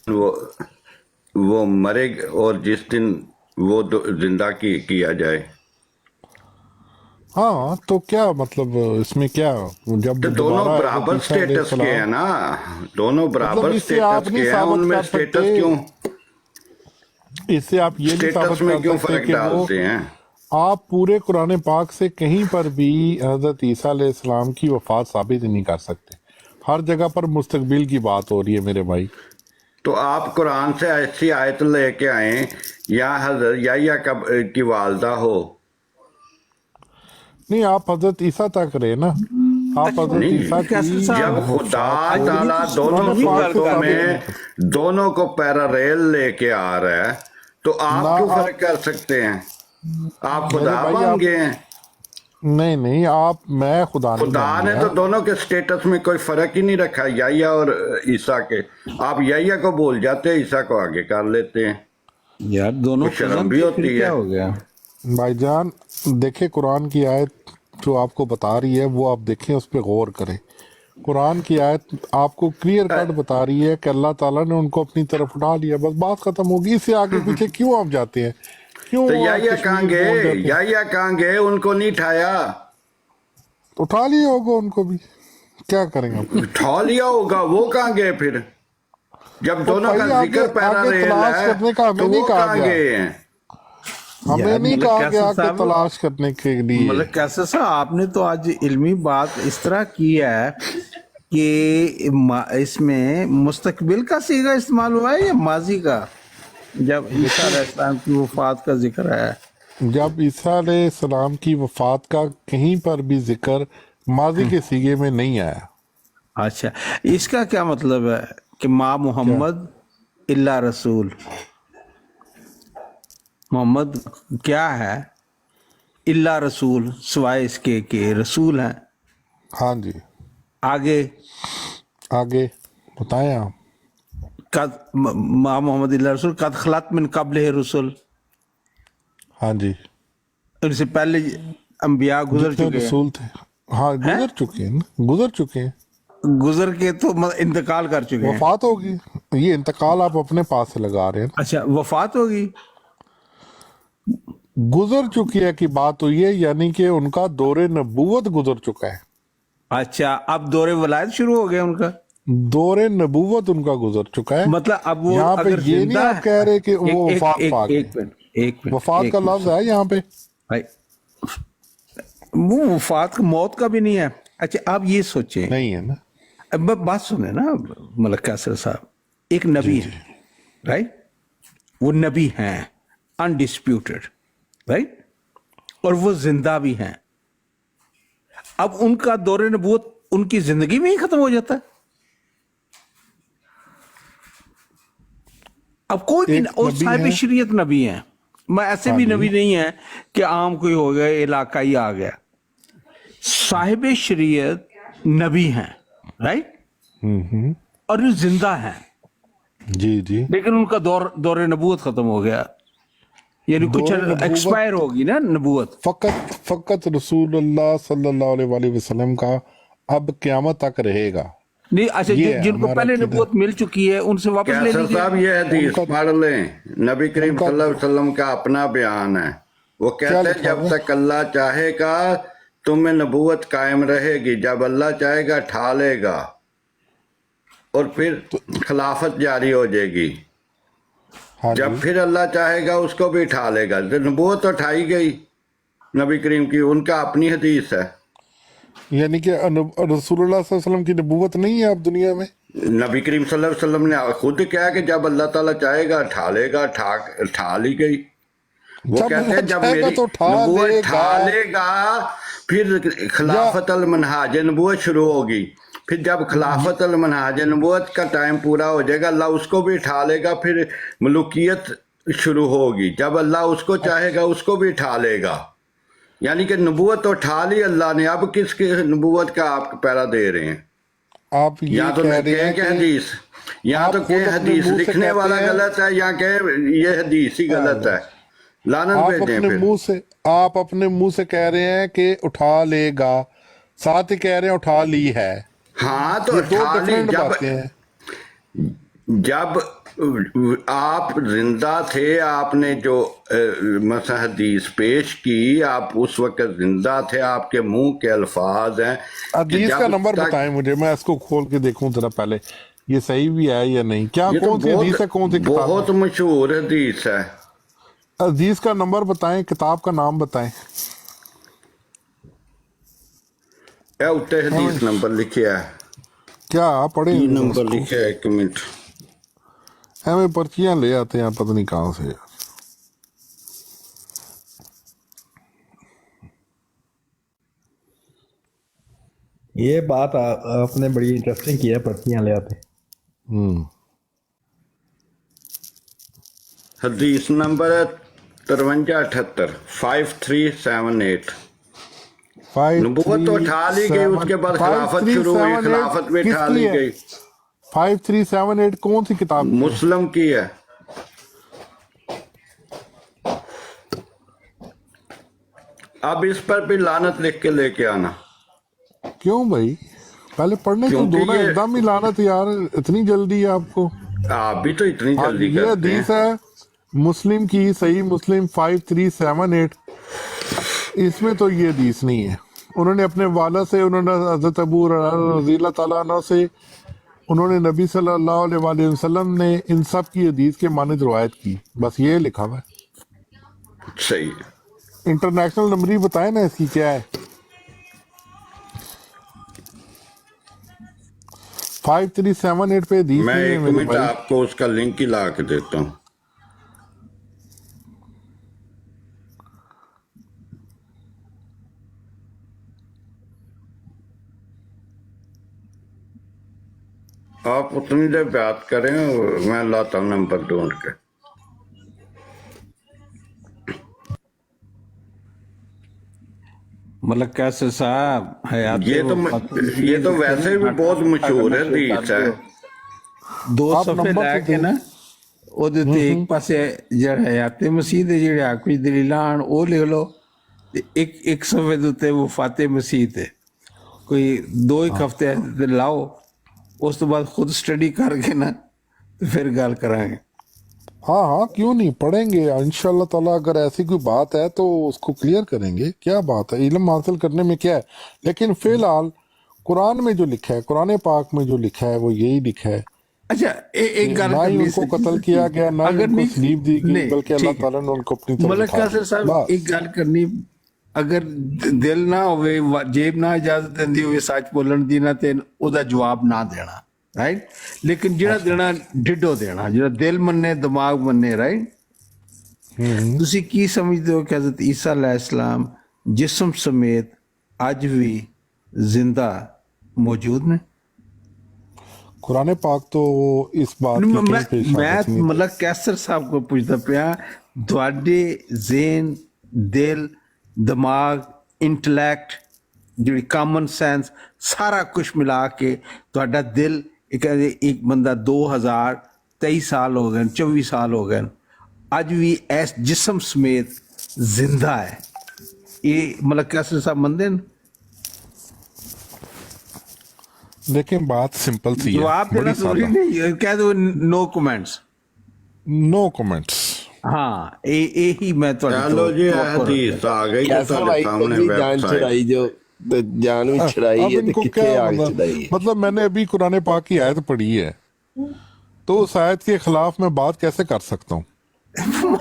वो मरे और जिस दिन वो जिंदा किया जाए। हाँ तो क्या मतलब इसमें क्या, जब तो दोनों दोबारा बराबर ईसा अलैहि स्टेटस के सलाम- हैं ना, दोनों बराबर मतलब इससे आप स्टेटस नहीं के हैं। साबित उनमें कर स्टेटस सकते- क्यों, इससे आप ये नहीं स्टेटस साबित में कर क्यों सकते फर्क कि वो, डालते हैं? आप पूरे कुरान पाक से कहीं पर भी हजरत ईसा अलैहि सलाम की वफात साबित नहीं कर सकते। हर जगह पर मुस्तकबिल की बात हो रही है मेरे भाई। तो आप कुरान से ऐसी आयत लेके आए या हजरत याहिया की वालदा हो। नहीं, आप हजरत ईसा तक रहे ना, आप हजरत नहीं, ईसा की जब खुदा ताला दोनों कुरान पाक सूरतों से में दोनों को पैरारेल लेके आ रहा है, तो आप ना क्यों आप- फर्क कर सकते हैं? आप मेरे खुदा भाई, बन आप- गए हैं। नहीं नहीं, मैं खुदा नहीं खुदा बन ने गया। तो दोनों के स्टेटस में कोई फर्क ही नहीं रखा, याहिया और ईसा के। आप याहिया को भूल जाते हैं, ईसा को आगे कर लेते हैं। यार दोनों कुछ शर्म कज़न भी थे, होती फिर है। क्या हो गया? भाईजान देखे कुरान की आयत जो आपको बता रही है वो आप देखें, उस पर गौर करें। कुरान की आयत आपको क्लियर कट बता रही है कि अल्लाह ताला ने उनको अपनी तरफ उठा लिया, बस बात खत्म होगी। इससे आगे पीछे क्यों आप जाते हैं? क्यों तो आप याहिया कश्मीर कहाँ पहुंच गए? जाते हैं? याहिया कहाँ गए? उनको नहीं ठाया। उठा लिया होगा उनको भी, क्या करेंगे आप? उठा लिया होगा, वो कहाँ गए फिर? जब दोनों का भाई आगे- जिक्र पैरा आगे रेल तलाश है, करने का हमें तो नहीं वो कहा कहाँ गया। गए हैं? हमें यार, नहीं मतलब कहा कैसे गया कि साहब- तलाश करने के लिए। मतलब कैसे साहब, आपने तो आज इल्मी बात इस तरह की है कि इसमें मुस्तकबिल का सीगा इस्तेमाल हुआ है या माजी का, जब ईसा अलैहिस्सलाम की वफात का जिक्र है? जब ईसा अलैहि सलाम की वफात का कहीं पर भी जिक्र माजी के सीगे में नहीं आया। अच्छा, इसका क्या मतलब है कि माँ मोहम्मद इल्ला रसूल, मोहम्मद क्या है? इल्ला रसूल, सिवाय इसके कि रसूल हैं। हाँ जी, आगे आगे बताएं आप। कद माँ मोहम्मद इल्ला रसूल कद खलत मिन कब्ल रसूल, हाँ जी, उनसे पहले अंबिया गुजर जितने चुके हैं। रसूल थे, हाँ गुजर चुके हैं ना, गुजर चुके हैं, गुजर के तो इंतकाल कर चुके हैं। वफात होगी। ये इंतकाल आप अपने पास से लगा रहे हैं। अच्छा, वफात होगी। गुजर चुकी है की बात हुई है, यानी कि उनका दौरे नबूवत गुजर चुका है। अच्छा, अब दौरे वलायत शुरू हो गया उनका। दौरे नबूवत उनका गुजर चुका है। मतलब अब वो यहाँ पे अगर ये नहीं जिंदा आप कह रहे कि वो वफात पा गए। एक मिनट, एक मिनट, वफात एक का मिनट। लफ्ज है यहाँ पे। भाई, वो वफात का मौत का भी नहीं है। अच्छा, आप ये सोचें, नहीं है ना। अब बात सुने ना मलक कैसर साहब, एक नबी है, राइट? वो नबी हैं अनडिस्प्यूटेड, राइट? और वो जिंदा भी हैं। अब उनका दौरे नबूवत उनकी जिंदगी में ही खत्म हो जाता है। अब कोई भी एक और नबी साहिब है। शरीयत नबी हैं। मैं ऐसे भी नबी नहीं है कि आम कोई हो गया, इलाका ही आ गया। साहिब शरीयत नबी हैं, राइट? और ये जिंदा हैं, जी जी, लेकिन उनका दौरे नबूवत खत्म हो गया, यानी कुछ दौरे नबूवत- एक्सपायर होगी ना नबूवत। फकत रसूलुल्लाह सल्लल्लाहु अलैहि वसल्लम का अब क़यामत तक रहेगा। नहीं, अच्छा, ये है जिनको हमारा पहले अकीदा। नबूवत मिल चुकी है उनसे वापस ले कैसर साहब, लीजिए। ये हदीस उनका- पढ़ लें। नबी करीम उनका- सल्लल्लाहु अलैहि वसल्लम का अपना बयान है। वो क्या कहते हैं लिखा जब हुआ? तक अल्लाह चाहेगा तुम में नबूवत कायम रहेगी, जब अल्लाह चाहेगा ठा लेगा और फिर खिलाफत जारी हो जाएगी। हाँ जब जी, फिर अल्लाह चाहेगा उसको भी ठा लेगा। तो नबूवत तो ठाई गई नबी करीम की, उनका अपनी हदीस है। यानी कि रसूलुल्लाह सल्लल्लाहु अलैहि वसल्लम की नबूवत नहीं है अब दुनिया में। नबी करीम सल्लल्लाहु अलैहि वसल्लम ने खुद कहा कि जब अल्लाह ताला चाहेगा ठा लेगा, ठा ली गई। वो जब कहते हैं अल्लाह जब चाहेगा मेरी तो ठा नबूवत लेगा। ठा लेगा, फिर खिलाफत अल मनहाज नबूवत शुरू होगी। फिर जब खिलाफत अल मनहाज नबूवत का टाइम पूरा हो जाएगा, अल्लाह उसको भी ठा लेगा। फिर मलूकियत शुरू होगी, जब अल्लाह उसको चाहेगा उसको भी उठा लेगा। यानी कि नबूवत तो उठा ली अल्लाह ने, अब किसके नबूवत का आप पहरा दे रहे हैं? आप ये या तो कह रहे हैं कहें कि कि हदीस, या आप तो खुद कहें अपने हदीस मुंह से लिखने कहते वाला हैं, गलत है, या कहें ये हदीस ही गलत है। लानत आप भेजें अपने फिर। मुंह से आप अपने मुंह से कह रहे हैं कि उठा लेगा, साथ ही कह रहे हैं उठा ली है। हाँ तो ये दो उठा ली। डिफरेंट जब बातें हैं। जब आप जिंदा थे, आपने जो मसा हदीस पेश की, आप उस वक्त जिंदा थे, आपके मुंह के अल्फाज हैं कि हदीस का जब नंबर तक बताएं मुझे, मैं इसको खोल के देखूं जरा पहले, ये सही भी है या नहीं। क्या ये तो कौन सी हदीस है, कौन सी किताब बहुत मशहूर हदीस है। है? हदीस का नंबर बताएं, किताब का नाम बताएं। ए उत्ते हदीस नंबर लिखे है, क्या पढ़े की नंबर लिखे है, 1 मिनट। हमें पर्चियां ले आते हैं पता नहीं कहाँ से। ये बात आपने बड़ी इंटरेस्टिंग की है, पर्चियां ले आते। हदीस नंबर है 5378, 5378। नबूवत तो उठा ली गई, उसके बाद खिलाफत शुरू हुई, खिलाफत भी उठा ली गई। 5378 कौन सी किताब की है? मुस्लिम की है। अब इस पर भी लानत लिख के लेके आना। क्यों भाई, पहले पढ़ने तो क्योंकि दो ना, ये- एकदम ही लानत यार, इतनी जल्दी है आपको। आप भी तो इतनी हाँ, जल्दी ये करते हदीस हैं। है मुस्लिम की, सही मुस्लिम 5378। इसमें तो ये हदीस नहीं है। उन्होंने अपने वाला से, उन्होंने हजरत अबू रज़ी अल्लाह तआला अन्हु से, उन्होंने नबी सल्लल्लाहु अलैहि वसल्लम ने इन सब की हदीस के मानिद रवायत की, बस ये लिखा हुआ है। सही है। इंटरनेशनल नंबर ही बताए ना इसकी क्या है। 5378 पे हदीस मैं नहीं है 1 मेरे मिनट भाई। आपको उसका लिंक ही ला के देता हूँ। आप उतनी देर बात करें, मैं लाता हूँ नंबर ढूंढ के। मतलब कैसे साहब हयात ये तो वैसे भी बहुत मशहूर है हदीस है। दो आप सफे नंबर लै तो के दो। ना ਉਹਦੇ ਤੇ ਇੱਕ ਪਾਸੇ ਜਿਹੜਾ ਹਯਾਤ ਮਸੀਹ ਦੇ ਜਿਹੜੇ ਆਖਰੀ ਦਲੀਲਾਂ ਹਨ ਉਹ ਲਿਖ ਲਓ, ਤੇ ਇੱਕ ਸਫੇ ਦੇ ਉੱਤੇ ਵਫਾਤ ਮਸੀਹ ਤੇ ਕੋਈ 2 ਹਫ਼ਤੇ ਤੇ ਲਾਓ, ਉਸ ਤੋਂ ਬਾਅਦ ਖੁਦ ਸਟੱਡੀ ਕਰਕੇ ਨਾ ਤੇ ਫਿਰ ਗੱਲ ਕਰਾਂਗੇ। हाँ हाँ, क्यों नहीं, पढ़ेंगे इंशाल्लाह ताला। अगर ऐसी कोई बात है तो उसको क्लियर करेंगे। क्या बात है, इल्म हासिल करने में क्या है। लेकिन फिलहाल कुरान में जो लिखा है, कुरान पाक में जो लिखा है वो यही लिखा है। अच्छा एक गल ना ही करनी उनको सी- कत्ल किया गया, ना ही अगर उनको नहीं- सलीब दी गई, नहीं, बल्कि अल्लाह ठीक है। ताला ने उनको अपनी तरफ मलक उठा कासिर लिया। साहब बस। एक गल करनी, अगर दिल ना होवे, जेब ना इजाजत दिंदी होवे सच बोलण दी ना, ते ओदा जवाब ना देना, राइट। लेकिन जेड़ा देना ढिडो देना, जेड़ा दिल मन्ने दिमाग मन्ने, राइट। ਤੁਸੀਂ ਕੀ ਸਮਝਦੇ ਹੋ ਕਿ ਹਜ਼ਰਤ ਈਸਾ अलैहिस्सलाम जिस्म समेत ਅੱਜ ਵੀ जिंदा मौजूद ने? कुरान पाक तो इस बात की कहीं पे इशारत मैं नहीं। मतलब कैसर साहब को पूछता पिया, ਤੁਹਾਡੇ ਜ਼ੇਨ, ਦਿਲ, ਦਿਮਾਗ, ਇੰਟੈਲੈਕਟ, ਜਿਹੜੀ ਕਾਮਨ ਸੈਂਸ, ਸਾਰਾ ਕੁਝ ਮਿਲਾ ਕੇ ਤੁਹਾਡਾ ਦਿਲ ਇੱਕ ਬੰਦਾ 2023 ਸਾਲ ਹੋ ਗਏ, 24 ਸਾਲ ਹੋ ਗਏ, ਅੱਜ ਵੀ ਇਸ ਜਿਸਮ ਸਮੇਤ ਜ਼ਿੰਦਾ ਹੈ। ਇਹ मतलब कैसर साहब ਮੰਨਦੇ ਨੇ? लेकिन बात सिंपल सी है, जवाब देना बड़ी जरूरी सादा। नहीं, कह दो नो कमेंट्स। No comments. हाँ यही मैं चलो जी हदीस आ गई तो कैसा भाई सामने खुद भी जान वेबसाइट। चढ़ाई जो तो जान भी चढ़ाई अब है तो इनको कितने क्या आग चढ़ाई है। मतलब मैंने अभी कुरान पाक की आयत पढ़ी है, तो उस आयत के खिलाफ मैं बात कैसे कर सकता हूँ।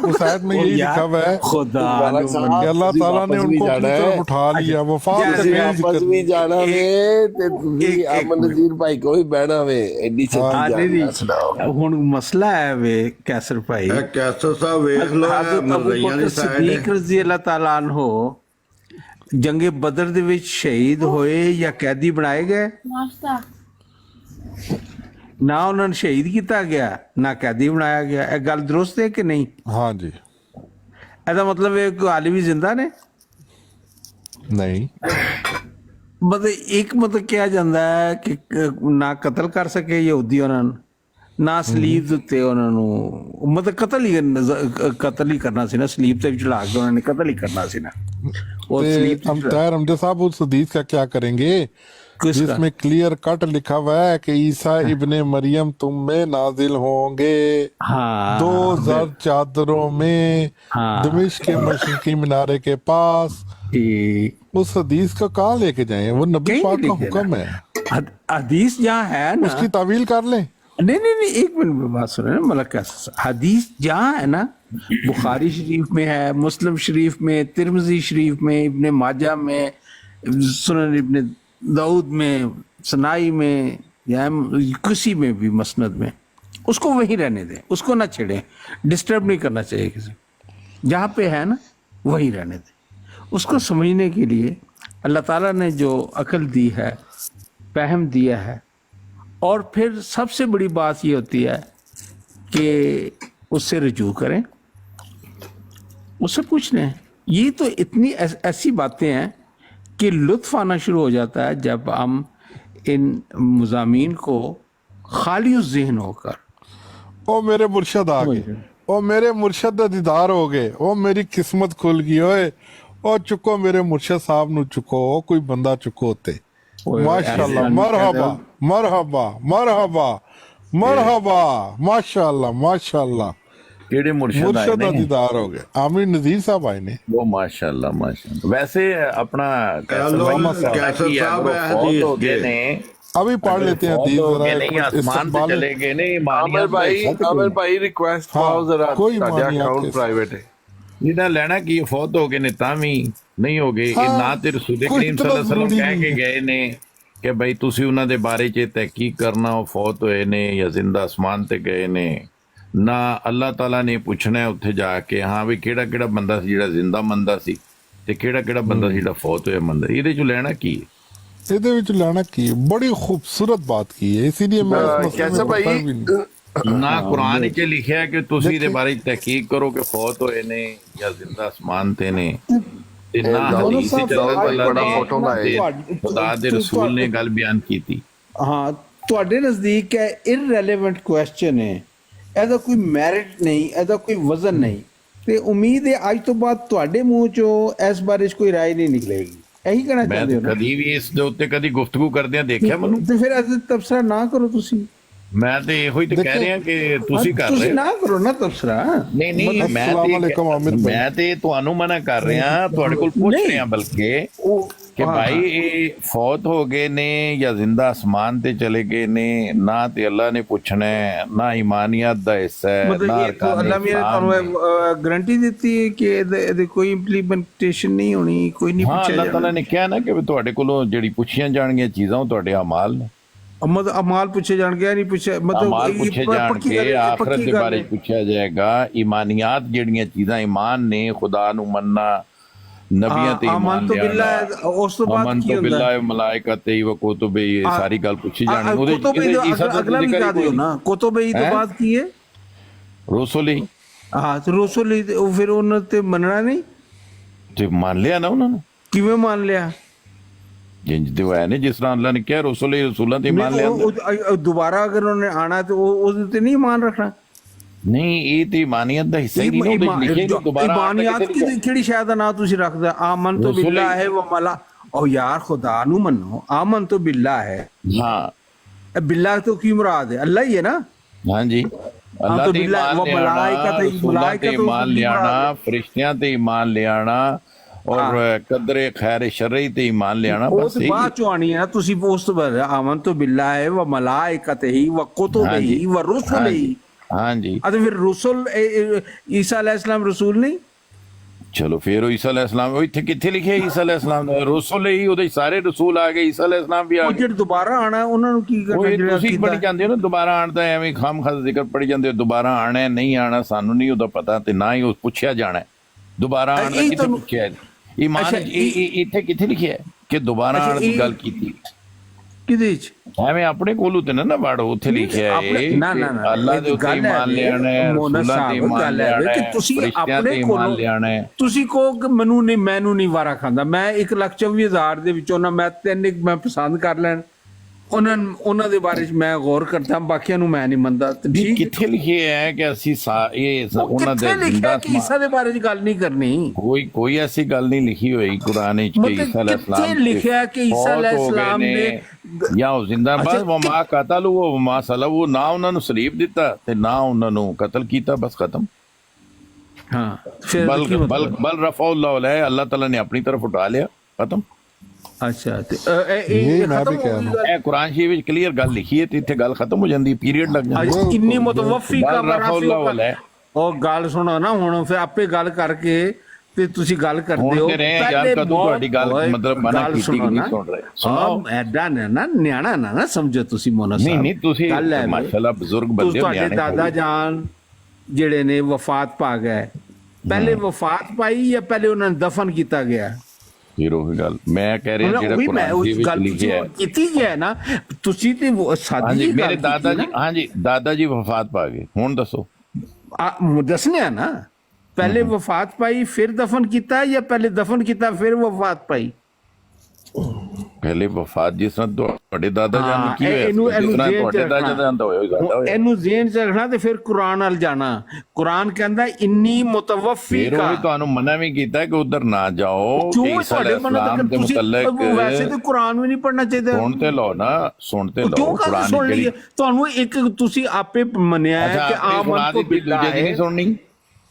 उस आयत में यही लिखा हुआ है खुदा कि अल्लाह ताला ने उनको अपनी तरफ उठा लिया, वफात तक जैसे नहीं वापस जिक्र। भी जाना वे ते ਤੁਸੀਂ ਅਮਨ ਨਜ਼ੀਰ ਭਾਈ ਕੋ ਵੀ ਬਹਿਣਾ ਵੇ ਐਡੀ ਛੇਤੀ ਜਾਣਾ ਸੁਣਾਓ। ਹੁਣ ਮਸਲਾ ਹੈ ਵੇ कैसर भाई, ए, कैसर साहब वेख लो हज़रत अबू मरज़ियां बकर दी साइड सिद्दीक है। रज़ी अल्लाह ताला अन्हो जंगे बदर ਦੇ ਵਿੱਚ ਸ਼ਹੀਦ ਹੋਏ ਜਾਂ ਕੈਦੀ ਬਣਾਏ ਗਏ? ਨਾ ਉਹਨਾਂ ਨੂੰ ਸ਼ਹੀਦ ਕੀਤਾ ਗਿਆ, ਨਾ ਕੈਦੀ ਬਣਾਇਆ ਗਿਆ। ਇਹ ਗੱਲ ਦਰੁਸਤ ਹੈ ਕਿ ਨਹੀਂ? हाँ जी। ਇਹਦਾ ਮਤਲਬ ਇਹ ਕਿ ਹਾਲੇ ਵੀ ਜ਼ਿੰਦਾ ਨੇ? नहीं, ਮਤਲਬ ਇੱਕ ਮਤਲਬ ਕਿਹਾ ਜਾਂਦਾ ਹੈ ਕਿ ਨਾ ਕਤਲ ਕਰ ਸਕੇ ਯਹੂਦੀ ਉਹਨਾਂ ਨੂੰ, ਨਾ ਸਲੀਬ ਦੇ ਉੱਤੇ ਉਹਨਾਂ ਨੂੰ, ਮਤਲਬ ਕਤਲ ਹੀ ਕਰਨਾ ਸੀ ਨਾ, ਸਲੀਬ ਤੇ ਚੜਾ ਕੇ ਉਹਨਾਂ ਨੇ ਕਤਲ ਹੀ ਕਰਨਾ ਸੀ ਨਾ। और स्लीप हम तैर हमजा साहब उस हदीस का क्या करेंगे किसका? जिसमें क्लियर कट लिखा हुआ है कि ईसा इब्ने मरियम तुम में नाजिल होंगे हाँ 2000 चादरों में हाँ। दमिश्क के मशरकी मीनारे के पास। ठीक। उस हदीस को कहाँ लेके जाएं? वो नबी कहीं पाक का लेके हुक्म है, हदीस जहाँ है ना, उसकी तावील कर लें। नहीं, एक मिनट में बात सुने ना, मतलब कैसा हदीस जहाँ है ना, बुखारी शरीफ में है, मुस्लिम शरीफ में, तिरमिजी शरीफ में, इब्ने माजा में, सुनन इब्ने दाऊद में, सनाई में, या किसी में भी मसनद में, उसको वहीं रहने दें, उसको ना छेड़ें, डिस्टर्ब नहीं करना चाहिए किसी। जहाँ पे है ना वहीं रहने दें। उसको समझने के लिए अल्लाह ताला ने जो अक्ल दी है, फहम दिया है, और फिर सबसे बड़ी बात ये होती है कि उससे रुजू करें, उससे पूछ लें। ये तो इतनी ऐसी बातें हैं कि लुत्फ आना शुरू हो जाता है जब हम इन मुज़ामीन को खाली ज़हन होकर, ओ मेरे मुर्शद आ गए, ओ मेरे मुर्शद दा दीदार हो गए, ओ मेरी किस्मत खुल गई, ओए ओ चुको मेरे मुर्शद साहब नु चुको, ओ कोई बंदा चुको ते। माशाल्लाह, मरहबा मरहबा मरहबा मरहबा, माशाल्लाह माशाल्लाह। ਕਿਹੜੇ ਮੁਰਸ਼ਦ ਆਏ मुर्शद दा ਨੇ? दीदार हो गए। आमिर नजीर साहब आए ने। वो माशाल्लाह माशाल्लाह। वैसे अपना कैसर साहब है हदीस हो गए के। ने, अभी पढ़ लेते हैं हदीस जरा, नहीं कुछ आसमान पे इस्तकबाल- चले गए ने। आमिर भाई रिक्वेस्ट हाँ, पाओ जरा, कोई ਤੁਹਾਡਾ मानिया ਅਕਾਊਂਟ के- ਪ੍ਰਾਈਵੇਟ ਹੈ। जिन्हें लेना कि फौत हो गए ने तावी नहीं हो गए। हाँ, ना ते रसूल कोई करीम इतना सल्लल्लाहु अलैहि वसल्लम जरूरी कह के नहीं है। गए ने कि भाई तुसी उन्हां दे बारे च तहकीक करना, वो फौत होए ने या जिंदा आसमान ते गए ने। ना अल्लाह ताला ने पूछना है उत्थे जाके हाँ भी केड़ा केड़ा बंदा सी जेड़ा जिंदा मंदा सी ते केड़ा केड़ा बंदा सी जेड़ा फौत होया मंदा। ਇਹਦੇ ਚ ਲੈਣਾ ਕੀ ਹੈ? ਇਹਦੇ ਵਿੱਚ ਲੈਣਾ ਕੀ ਹੈ? बड़ी खूबसूरत बात की है, इसीलिए मैं इस मसले कैसर में भाई पता भी नहीं। ਨਾ ਕੁਰਾਨ ਵਿੱਚ ਲਿਖਿਆ ਕਿ ਤੁਸੀਂ ਇਹਦੇ ਬਾਰੇ ਤਹਿਕੀਕ ਕਰੋ ਕਿ ਫੌਤ ਹੋਏ ਨੇ ਜਾਂ ਜ਼ਿੰਦਾ ਅਸਮਾਨ ਤੇ ਨੇ, ਤੇ ਨਾ ਹਦੀਸ ਵਿੱਚ ਅੱਲਾਹ ਤਾਲਾ ਨੇ ਖੁਦਾ ਦੇ ਰਸੂਲ ਨੇ ਗੱਲ ਬਿਆਨ ਕੀਤੀ। हाँ ਤੁਹਾਡੇ ਨਜ਼ਦੀਕ ਹੈ ਇਰਰੈਲੇਵੈਂਟ ਕੁਐਸਚਨ ਹੈ, ਇਹਦਾ ਕੋਈ ਮੈਰਿਟ ਨਹੀਂ, ਇਹਦਾ ਕੋਈ ਵਜ਼ਨ ਨਹੀਂ, ਤੇ ਉਮੀਦ ਹੈ ਅੱਜ ਤੋਂ ਬਾਅਦ ਤੁਹਾਡੇ ਮੂੰਹ ਚੋਂ ਇਸ ਬਾਰੇ 'ਚ ਕੋਈ ਰਾਏ ਨਹੀਂ ਨਿਕਲੇਗੀ। ਇਹੀ ਕਹਿਣਾ ਮੈਂ ਚਾਹੁੰਦੇ ਹੋ ਨਾ? ਕਦੀ ਵੀ ਇਸ ਦੇ ਉੱਤੇ ਕਦੀ ਗੁਫ਼ਤਗੂ ਕਰਦਿਆਂ ਦੇਖਿਆ ਮੈਨੂੰ? ਤੇ ਫਿਰ ਇਹਦਾ ਤਬਸਰਾ ਨਾ ਕਰੋ ਤੁਸੀਂ। ਮੈਂ ਤੇ ਇਹੋ ਹੀ ਤੇ ਕਹਿ ਰਿਹਾ ਕਿ ਤੁਸੀਂ ਕਰ ਰਹੇ ਤੁਸੀਂ ਹੋ। ਨਾ ਕਰੋ ਨਾ ਤਬਸਰਾ। ਨਹੀਂ ਨਹੀਂ अस्सलाम वालेकुम आमिर भाई। ਮੈਂ ਤੇ ਤੁਹਾਨੂੰ ਮਨਾ ਕਰ ਰਿਹਾ, ਤੁਹਾਡੇ ਕੋਲ ਪੁੱਛ ਨਹੀਂ। ਰਿਹਾ ਬਲਕਿ ਉਹ ਕਿ ਭਾਈ ਇਹ ਫੌਤ ਹੋ ਗਏ ਨੇ ਜਾਂ ਜ਼ਿੰਦਾ ਅਸਮਾਨ ਤੇ ਚਲੇ ਗਏ ਨੇ। ਨਾ ਤੇ ਅੱਲਾ ਨੇ ਪੁੱਛਣਾ ਹੈ, ਨਾ ਇਮਾਨੀਅਤ ਦਾ ਹਿੱਸਾ ਹੈ, ਮਤਲਬ ਨਾ ਇਹ ਤਾਂ ਅਰਕਾਨ ਅੱਲਾਹ ਮੇਰੇ ਇਸਲਾਮ ਨੇ। ਤੁਹਾਨੂੰ ਗਾਰੰਟੀ ਦਿੱਤੀ ਹੈ ਕਿ ਇਹਦੇ ਕੋਈ ਇੰਪਲੀਮੈਂਟੇਸ਼ਨ ਨਹੀਂ ਹੋਣੀ, ਕੋਈ ਨਹੀਂ ਹਾਂ ਪੁੱਛਿਆ ਅੱਲਾਹ ਤਾਲਾ ਜਾਣਾ। ਨੇ ਕਿਹਾ ਨਾ ਕਿ ਵੀ ਤੁਹਾਡੇ ਕੋਲੋਂ ਜਿਹੜੀ ਪੁੱਛੀਆਂ ਜਾਣਗੀਆਂ ਚੀਜ਼ਾਂ ਉਹ ਤੁਹਾਡੇ ਅਮਾਲ ਨੇ। ਮਤਲਬ ਅਮਾਲ ਪੁੱਛੇ ਜਾਣਗੇ ਨਹੀਂ ਪੁੱਛਿਆ, ਅਮਾਲ ਇਹ ਪੁੱਛੇ ਪੱਕੀ ਗੱਲ ਜਾਣਗੇ, ਹੈ, ਆਖਰਤ ਪੱਕੀ ਦੇ ਗੱਲ ਬਾਰੇ ਹੈ। ਪੁੱਛਿਆ ਜਾਏਗਾ। ਇਮਾਨੀਆਤ ਜਿਹੜੀਆਂ ਚੀਜ਼ਾਂ ਇਮਾਨ ਨੇ, ਖੁਦਾ ਨੂੰ ਮੰਨਣਾ, ਨਬੀਆਂ ਤੇ ਅਮਨ ਇਮਾਨ ਤੋਂ ਲਿਆਣਾ, ਬਿल्ला, ਉਸ ਤੋਂ ਬਾਅਦ ਅਮਨ ਕੀ ਤੋਂ ਹੁੰਦਾ ਬਿल्ला ਮਲਾਇਕਤੇ ਵ ਕੁਤੁਬੇ, ਇਹ ਸਾਰੀ ਗੱਲ ਪੁੱਛੀ ਜਾਣੀ। ਉਹਦੇ ਕੁਤੁਬ ਹੀ ਅਗਲਾ ਵੀ ਕਹ ਦਿਓ ਨਾ, ਕੁਤੁਬ ਹੀ ਤੋਂ ਬਾਅਦ ਕੀ ਹੈ? ਰਸੂਲੀ ਹਾਂ ਤੇ ਰਸੂਲੀ, ਉਹ ਫਿਰ ਉਹਨਾਂ ਤੇ ਮੰਨਣਾ ਨਹੀਂ। ਤੇ ਮੰਨ ਲਿਆ ਨਾ ਉਹਨਾਂ ਨੂੰ। ਕਿਵੇਂ ਮੰਨ ਲਿਆ? ਜਿੰਜ ਦੇ ਹੋਇਆ ਨੇ, ਜਿਸ ਤਰ੍ਹਾਂ ਅੱਲਾ ਨੇ ਕਿਹਾ ਰਸੂਲੀ ਰਸੂਲਾਂ ਤੇ ਮੰਨ ਲਿਆ। ਦੁਬਾਰਾ ਅਗਰ ਉਹਨੇ ਆਣਾ ਤੇ ਉਹਦੇ ਤੇ ਨਹੀਂ ਮਾਨ ਰੱਖਣਾ। ਨਹੀਂ ਇਹ ਤੇ ਇਮਾਨੀਅਤ ਦਾ ਹਿੱਸਾ ਹੀ ਨਹੀਂ ਨਾ, ਉਹਦੇ ਲਿਖੇ ਨਹੀਂ ਦੁਬਾਰਾ ਇਮਾਨੀਅਤ ਕਿਹੜੀ ਸ਼ੈ ਦਾ ਨਾਂ ਤੁਸੀਂ ਰੱਖਦਾ? ਆਮਨ ਤੋਂ ਬਿल्ला ਹੈ ਵ ਮਲਾ। ਉਹ ਯਾਰ ਖੁਦਾ ਨੂੰ ਮੰਨੋ, ਆਮਨ ਤੋਂ ਬਿल्ला ਹੈ। ਹਾਂ ਬਿल्ला ਤੋਂ ਕੀ ਮੁਰਾਦ ਹੈ? ਅੱਲਾ ਹੀ ਹੈ ਨਾ। ਹਾਂਜੀ ਅੱਲਾ तो ਤੇ बिल्ला ਇਮਾਨ वो ਲਿਆਣਾ, मलाइका ਰਸੂਲਾਂ ਤੇ ਇਮਾਨ ਲਿਆਣਾ, ਫਰਿਸ਼ਤਿਆਂ ਤੇ ਇਮਾਨ ਲਿਆਣਾ, ਔਰ ਕਦਰੇ ਖੈਰ ਸ਼ਰਈ ਤੇ ਇਮਾਨ ਲਿਆਣਾ। ਉਹ ਬਸ ਤੇ ਬਾਅਦ ਚੋਂ ਆਣੀ ਹੈ ਨਾ। ਤੁਸੀਂ ਉਸ ਤੋਂ ਬਾਅਦ ਆਮਨ ਤੋਂ ਬਿल्ला ਹੈ ਵ ਮਲਾਇਕਤਿਹੀ ਵ ਕੁਤੁਬਿਹੀ ਵ ਰਸੁਲਿਹੀ। ਹਾਂਜੀ ਅਤੇ ਫਿਰ ਰਸੂਲ ਈਸਾ ਅਲੈਹਿਸਲਾਮ ਰਸੂਲ ਨਹੀਂ? ਚਲੋ ਫਿਰ ਉਹ ਈਸਾ ਅਲੈਹਿਸਲਾਮ, ਉਹ ਇੱਥੇ ਕਿੱਥੇ ਲਿਖਿਆ ਈਸਾ ਅਲੈਹਿਸਲਾਮ ਦਾ? ਰਸੂਲ ਹੀ, ਉਹਦੇ ਸਾਰੇ ਰਸੂਲ ਆ ਗਏ, ਈਸਾ ਅਲੈਹਿਸਲਾਮ ਵੀ ਆ ਉਹ ਗਏ। ਜਿਹੜੇ ਦੁਬਾਰਾ ਆਣਾ ਉਹਨਾਂ ਨੂੰ ਕੀ ਉਹ ਕਰਨਾ? ਜਿਹੜਾ ਤੁਸੀਂ ਕੀਤਾ ਪੜ੍ਹੀ ਜਾਂਦੇ ਹੋ ਨਾ ਦੁਬਾਰਾ ਆਣ ਦਾ, ਐਵੇਂ ਖਾਮਖਾਸ ਜ਼ਿਕਰ ਪੜ੍ਹੀ ਜਾਂਦੇ ਹੋ। ਦੁਬਾਰਾ ਆਣਾ ਨਹੀਂ ਆਣਾ ਸਾਨੂੰ ਨਹੀਂ ਉਹਦਾ ਪਤਾ, ਤੇ ਨਾ ਹੀ ਉਹ ਪੁੱਛਿਆ ਜਾਣਾ। ਦੁਬਾਰਾ ਆਣ ਦਾ ਕਿੱਥੇ ਪੁੱਛਿਆ ਹੈ? ਇਮਾਨ ਇੱਥੇ ਕਿੱਥੇ ਲਿਖਿਆ ਹੈ ਕਿ ਦੁਬਾਰਾ ਆਣ ਦੀ ਗੱਲ ਕੀਤੀ? ਕਿਹਦੇ ਚ ਐਵੇਂ ਆਪਣੇ ਕੋਲੋਂ ਤੇ ਨਾ ਵੜ ਉੱਥੇ ਲਿਖਿਆ ਆਪਣੇ ਹੈ ਨਾ ਨਾ ਨਾ ਅੱਲਾ ਦੇ ਉੱਤੇ ਇਮਾਨ ਲਿਆਣਾ ਹੈ, ਮੋਨਾ ਰਸੂਲਾਂ ਤੇ ਸਾਹਿਬ ਇਮਾਨ ਗੱਲ ਹੈ ਲਿਆਣਾ ਕਿ ਹੈ, ਤੁਸੀਂ ਫਰਿਸ਼ਤਿਆਂ ਤੇ ਆਪਣੇ ਇਮਾਨ ਕੋਲੋਂ ਲਿਆਣਾ ਹੈ। ਤੁਸੀਂ ਕਹੋ ਕਿ ਮੈਨੂੰ ਨਹੀਂ ਵਾਰਾ ਖਾਂਦਾ, ਮੈਂ 1,24,000 ਦੇ ਵਿੱਚੋਂ ਨਾ ਮੈਂ 3 ਮੈਂ ਪਸੰਦ ਕਰ ਲੈਣ, ਉਹਨਾਂ ਦੇ ਬਾਰੇ ਚ ਮੈਂ ਗੌਰ ਕਰਦਾ, ਬਾਕੀਆਂ ਨੂੰ ਮੈਂ ਨਹੀਂ ਮੰਨਦਾ। ਤੇ ਵੀ ਠੀਕ ਕਿੱਥੇ ਲਿਖਿਆ ਹੈ ਕਿ ਅਸੀਂ ਉਹਨਾਂ ਦੇ ਕਿੱਥੇ ਲਿਖਿਆ ਜ਼ਿੰਦਾ ਕਿ ਈਸਾ ਦੇ ਬਾਰੇ ਚ ਗੱਲ ਨਹੀਂ ਕਰਨੀ? ਕੋਈ ਐਸੀ ਗੱਲ ਨਹੀਂ ਲਿਖੀ ਹੋਈ ਕੁਰਾਨ ਵਿੱਚ ਕਿ ਈਸਾ ਮਤਲਬ ਅਲੈਹਿਸਲਾਮ ਕਿੱਥੇ ਲਿਖਿਆ ਕਿ ਈਸਾ ਅਲੈਹਿਸਲਾਮ ਨੇ ਜਾਂ ਉਹ ਜ਼ਿੰਦਾ ਬਸ ਵਮਾ ਕਤਲੂ ਵਮਾ ਸਲਬੂ, ਨਾ ਉਹਨਾਂ ਨੂੰ ਸਲੀਬ ਦਿੱਤਾ ਤੇ ਨਾ ਉਹਨਾਂ ਨੂੰ ਕਤਲ ਕੀਤਾ, ਬਸ ਖਤਮ। ਹਾਂ ਫਿਰ ਬਲ ਰਫਾਉल्लाह अलैह, अल्लाह ताला ने अपनी तरफ उठा लिया, खत्म। ਅੱਛਾ ਤੇ ਇਹ ਮੈਂ ਵੀ ਕਹਿ ਰਿਹਾ ਇਹ ਕੁਰਾਨ ਸ਼ਰੀਫ ਵਿੱਚ ਕਲੀਅਰ ਗੱਲ ਲਿਖੀ ਹੈ ਤੇ ਇੱਥੇ ਗੱਲ ਖਤਮ ਹੋ ਜਾਂਦੀ, ਪੀਰੀਅਡ ਲੱਗ ਜਾਂਦਾ। ਇੰਨੀ ਮੁਤਵਫੀ ਕਾ ਬਲ ਰਫਾਉल्लाह अलैह, ਉਹ ਗੱਲ ਸੁਣੋ ਨਾ ਹੁਣ, ਫਿਰ ਆਪੇ ਗੱਲ ਕਰਕੇ ਤੇ ਤੁਸੀਂ ਗੱਲ ਕਰਦੇ ਹੋ ਯਾਰ ਕਦੋਂ ਤੁਹਾਡੀ ਗੱਲ ਮਤਲਬ ਮਨਾ ਕੀਤੀ ਕਿ ਨਹੀਂ ਸੁਣ ਰਹੇ? ਸੁਣਾਓ। ਐਡਾ ਨਾ ਨਿਆਣਾ ਨਾ ਸਮਝੋ ਤੁਸੀਂ ਮੋਨਾ ਸਾਹਿਬ। ਨਹੀਂ ਤੁਸੀਂ ਮਾਸ਼ਾਅੱਲਾ ਬਜ਼ੁਰਗ ਬੰਦੇ ਹੋ, ਤੁਹਾਡੇ ਦਾਦਾ ਜਾਨ ਜਿਹੜੇ ਨੇ ਵਫਾਤ ਪਾ ਗਏ, ਪਹਿਲੇ ਵਫਾਤ ਪਾਈ ਜਾਂ ਪਹਿਲੇ ਉਹਨਾਂ ਨੂੰ ਦਫਨ ਕੀਤਾ ਗਿਆ? ਫਿਰ ਉਹ ਗੱਲ ਮੈਂ ਕਹਿ ਰਿਹਾ ਜਿਹੜਾ ਕੁਰਾਨ ਦੇ ਵਿੱਚ ਲਿਖਿਆ ਹੈ ਕੀਤੀ ਗਿਆ ਨਾ, ਤੁਸੀਂ ਤੇ ਸਾਡੀ ਮੇਰੇ ਦਾਦਾ ਜੀ, ਹਾਂਜੀ ਦਾਦਾ ਜੀ ਵਫਾਤ ਪਾ ਗਏ, ਹੁਣ ਦੱਸੋ ਦੱਸਣਿਆ ਨਾ ਪਹਿਲੇ ਵਫਾਤ ਪਾਈ ਫਿਰ ਦਫਨ ਕੀਤਾ ਜਾਂ ਪਹਿਲੇ ਦਫਨ ਕੀਤਾ ਫਿਰ ਵਫਾਤ ਪਾਈ? ਪਹਿਲੇ ਵਫਾਤ ਜਿਸ ਤਰ੍ਹਾਂ ਤੁਹਾਡੇ ਦਾਦਾ ਜਾਨ ਨੂੰ ਕੀ ਹੋਇਆ, ਇਹਨੂੰ ਤੁਹਾਡੇ ਦਾਦਾ ਜਾਨ ਦਾ ਹੋਇਆ, ਇਹਨੂੰ ਜ਼ੇਨ ਚ ਰੱਖਣਾ ਤੇ ਫਿਰ ਕੁਰਾਨ ਵੱਲ ਜਾਣਾ। ਕੁਰਾਨ ਕਹਿੰਦਾ ਇੰਨੀ ਮੁਤਵਫੀ ਫਿਰ ਉਹ ਤੁਹਾਨੂੰ ਮਨਾ ਵੀ ਕੀਤਾ ਕਿ ਉਧਰ ਨਾ ਜਾਓ, ਕਿਉਂ ਈਸਾ ਤੁਹਾਡੇ ਅਲੈਹਿਸਲਾਮ ਦੇ ਮੁਤਲਕ ਵੈਸੇ ਤੇ ਕੁਰਾਨ ਵੀ ਨਹੀਂ ਪੜਨਾ ਚਾਹੀਦਾ। ਸੁਣ ਤੇ ਲਓ ਨਾ, ਸੁਣ ਤੇ ਲਓ ਕਿਉਂ ਕਰ ਸੁਣ ਲਈ ਤੁਹਾਨੂੰ ਇੱਕ ਤੁਸੀਂ ਆਪੇ ਮੰਨਿਆ ਹੈ ਕਿ ਆਮਨ ਤੋਂ ਬਿल्लाह ਦੂਜੇ ਦੀ ਨਹੀਂ ਸੁਣਨੀ,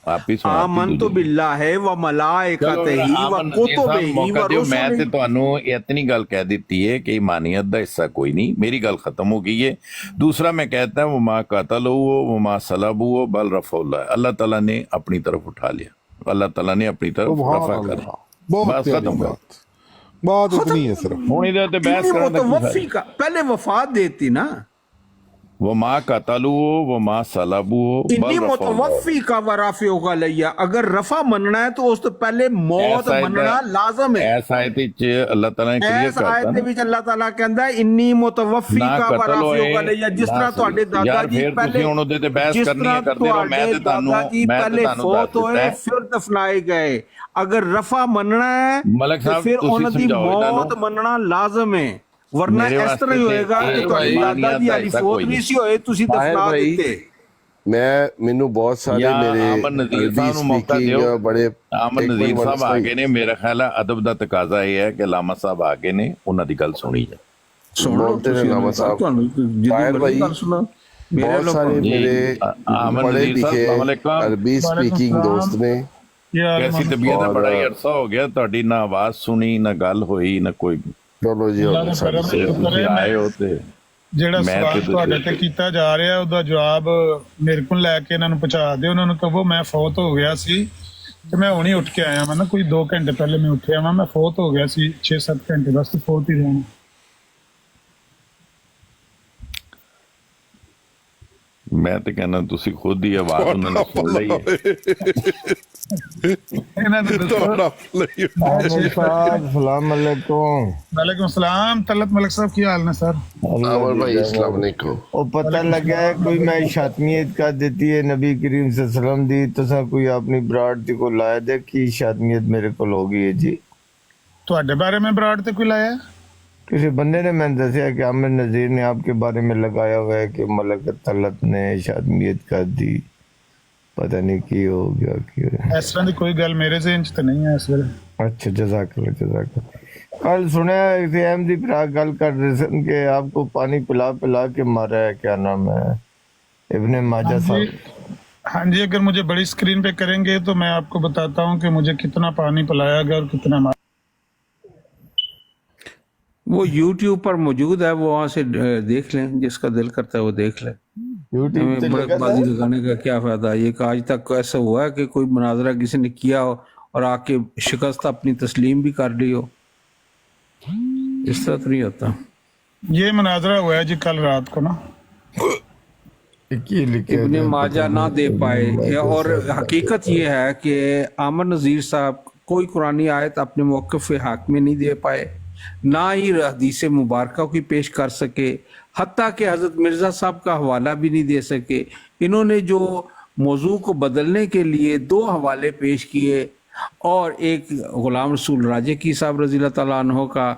ਆਪੀ ਸੁਣਾ ਆਮਨ ਤੋਂ ਬਿल्लाह ਹੈ ਵ ਮਲਾਇਕਤਿਹੀ ਵ ਕੁਤੁਬਿਹੀ ਵ ਰਸੂਲਿਹੀ। ਮੈਂ ਤੇ ਤੁਹਾਨੂੰ ਇਤਨੀ ਗੱਲ ਕਹਿ ਦਿੱਤੀ ਹੈ ਕਿ ਈਮਾਨੀਅਤ ਦਾ ਹਿੱਸਾ ਕੋਈ ਨਹੀਂ, ਮੇਰੀ ਗੱਲ ਖਤਮ ਹੋ ਗਈ है। दूसरा मैं कहता हूँ वमा कतलू वमा सलबू बल रफउल्लाह, अल्लाह ताला ने अपनी तरफ उठा लिया, अल्लाह ताला ने अपनी तरफ रफा कर, बस खत्म। बात इतनी है सिर्फ। ਹੁਣ ਇਹਦੇ ਤੇ ਬਹਿਸ ਕਰਨ ਦਾ ਮੁਤਵਫੀ ਕਾ ਪਹਿਲੇ ਵਫਾਤ ਦੇਤੀ ਨਾ, वमा कतलू वमा सलबू इन्नी मुतवफ़ी का वराफ़ियों का लिया। अगर रफा मनना है तो उस तो पहले मौत मनना लाजम है। ऐसा आयत विच अल्लाह ताला ने क्लियर करता आयत दे विच अल्लाह ताला कहंदा इन्नी मुतवफ़ी का वराफ़ियों का लिया। जिस तरह ਤੁਹਾਡੇ ਦਾਦਾ ਜੀ ਪਹਿਲੇ ਹੁਣ ਉਹਦੇ ਤੇ ਬਹਿਸ ਕਰਨੀ ਹੈ ਕਰਦੇ ਰਹੋ, ਮੈਂ ਤੇ ਤੁਹਾਨੂੰ ਫੌਤ ਹੋਏ ਫਿਰ ਦਫਨਾਏ ਗਏ। अगर रफा मनना है तो फिर ਉਹਨਾਂ ਦੀ मौत मनना लाजम है, वरना इस तरह ही होएगा कि ਤੁਹਾਡੇ ਦਾਦਾ ਜੀ ਵਾਲੀ ਫੌਤ ਨਹੀਂ ਸੀ ਹੋਏ, ਤੁਸੀਂ ਦਫਨਾ ਦਿੱਤੇ। ਮੈਨੂੰ ਬਹੁਤ ਸਾਰੇ ਮੇਰੇ ਅਮਨ ਨਜ਼ੀਰ ਸਾਹਿਬ ਨੂੰ ਮੌਕਾ ਦਿਓ, ਬੜੇ ਅਮਨ ਨਜ਼ੀਰ ਸਾਹਿਬ ਆ ਗਏ ਨੇ, ਮੇਰਾ ਖਿਆਲ ਹੈ ਅਦਬ ਦਾ ਤਕਾਜ਼ਾ ਇਹ ਹੈ ਕਿ ਲਾਮਾ ਸਾਹਿਬ ਆ ਗਏ ਨੇ, ਉਹਨਾਂ ਦੀ ਗੱਲ ਸੁਣੀ ਜਾਏ। ਬੋਲਤੇ ਨੇ ਲਾਮਾ ਸਾਹਿਬ, ਤਾਹਿਰ ਭਾਈ ਬਹੁਤ ਸਾਰੇ ਮੇਰੇ ਪੜ੍ਹੇ ਲਿਖੇ ਅਰਬੀ ਸਪੀਕਿੰਗ ਦੋਸਤ ਨੇ। कैसी तबीयत है? बड़ा ही अरसा हो गया ਤੁਹਾਡੀ ਨਾ ਆਵਾਜ਼ ਸੁਣੀ, ਨਾ ਗੱਲ ਹੋਈ, ਨਾ ਕੋਈ। ਚਲੋ ਜੀ ਤੁਸੀਂ ਆਏ ਹੋ ਤੇ ਜਿਹੜਾ ਸਵਾਲ ਤੁਹਾਡੇ ਤੇ ਕੀਤਾ ਜਾ ਰਿਹਾ ਉਹਦਾ ਜਵਾਬ ਮੇਰੇ ਕੋਲ ਲੈ ਕੇ ਇਹਨਾਂ ਨੂੰ ਪਹੁੰਚਾ ਦਿਓ। ਉਹਨਾਂ ਨੂੰ ਕਹੋ ਮੈਂ ਫੌਤ ਹੋ ਗਿਆ ਸੀ ਤੇ ਮੈਂ ਹੁਣੀ ਉੱਠ ਕੇ ਆਇਆ, ਮੈਂ ਨਾ ਕੋਈ 2 ਘੰਟੇ ਪਹਿਲੇ ਮੈਂ ਉੱਠਿਆ ਮੈਂ ਫੌਤ ਹੋ ਗਿਆ ਸੀ 6-7 ਘੰਟੇ ਬਸ ਫੌਤ ਹੀ ਰਹਿਣਾ। ਮੈਂ ਤੇ ਕਹਿੰਦਾ ਤੁਸੀਂ ਖੁਦ ਹੀ ਆਵਾਜ਼ ਉਹਨਾਂ ਨੇ ਸੁਣ ਲਈ ਹੈ। अस्सलाम वालेकुम। वालेकुम सलाम। तलत मलिक साहब की हाल ने सर? भाई अस्सलाम वालेकुम। ਉਹ ਪਤਾ ਲੱਗਾ ਹੈ ਕੋਈ ਮੈਂ ਸ਼ਾਤਮੀਅਤ ਕਰ ਦਿੱਤੀ ਹੈ ਨਬੀ ਕਰੀਮ ਸੱਲੱਲਾਹੁ ਅਲੈहि ਵਸੱਲਮ ਦੀ, ਤੁਸੀਂ ਕੋਈ ਆਪਣੀ ਬਰਾੜ ਤੇ ਕੋ ਲਾਇਆ ਦੇ ਕੀ ਸ਼ਾਤਮੀਅਤ ਮੇਰੇ ਕੋਲ ਹੋ ਗਈ ਹੈ ਜੀ? ਤੁਹਾਡੇ ਬਾਰੇ में बराड़ ते कोई लाया? किसी बंदे ने मैंने दसिया कि आमिर नज़ीर ने आपके बारे में लगाया हुआ है कि मलक तलत ने शादमियत कर दी, पता नहीं की हो गया क्यों। इस तरह की कोई गल मेरे ज़हन च तो नहीं है इस वेले। अच्छा जज़ाकल्लाह जज़ाकल्लाह। कल सुना अहमदी भरा गल कर रहे सन कि आपको पानी पिला पिला के मारा है, क्या नाम है, इब्ने माजा साहब। हाँ जी, अगर मुझे बड़ी स्क्रीन पे करेंगे तो मैं आपको बताता हूँ कि मुझे कितना पानी पिलाया गया और कितना मारा। वो YouTube पर मौजूद है, वो वहाँ से देख लें, जिसका दिल करता है वो देख लें। बड़कबाजी लगाने का क्या फायदा? ये कि आज तक ऐसा हुआ है कि कोई मुनाजरा किसी ने किया हो और आके शिकस्त अपनी तस्लीम भी कर ली हो? इस तरह तो नहीं होता। ये मुनाजरा हुआ है जी कल रात को ना, इब्ने माजा ना दे पाए। और हकीकत ये है कि आमिर नज़ीर साहब कोई कुरानी आयत अपने मौक़िफ़ हाक में नहीं दे पाए, ना ही हदीस मुबारक की पेश कर सके, हत्ता कि हज़रत मिर्ज़ा साहब का हवाला भी नहीं दे सके। इन्होंने जो मौजू को बदलने के लिए 2 हवाले पेश किए, और एक ग़ुलाम रसूल राजकी साहब रज़ी अल्लाह ताला अन्हो का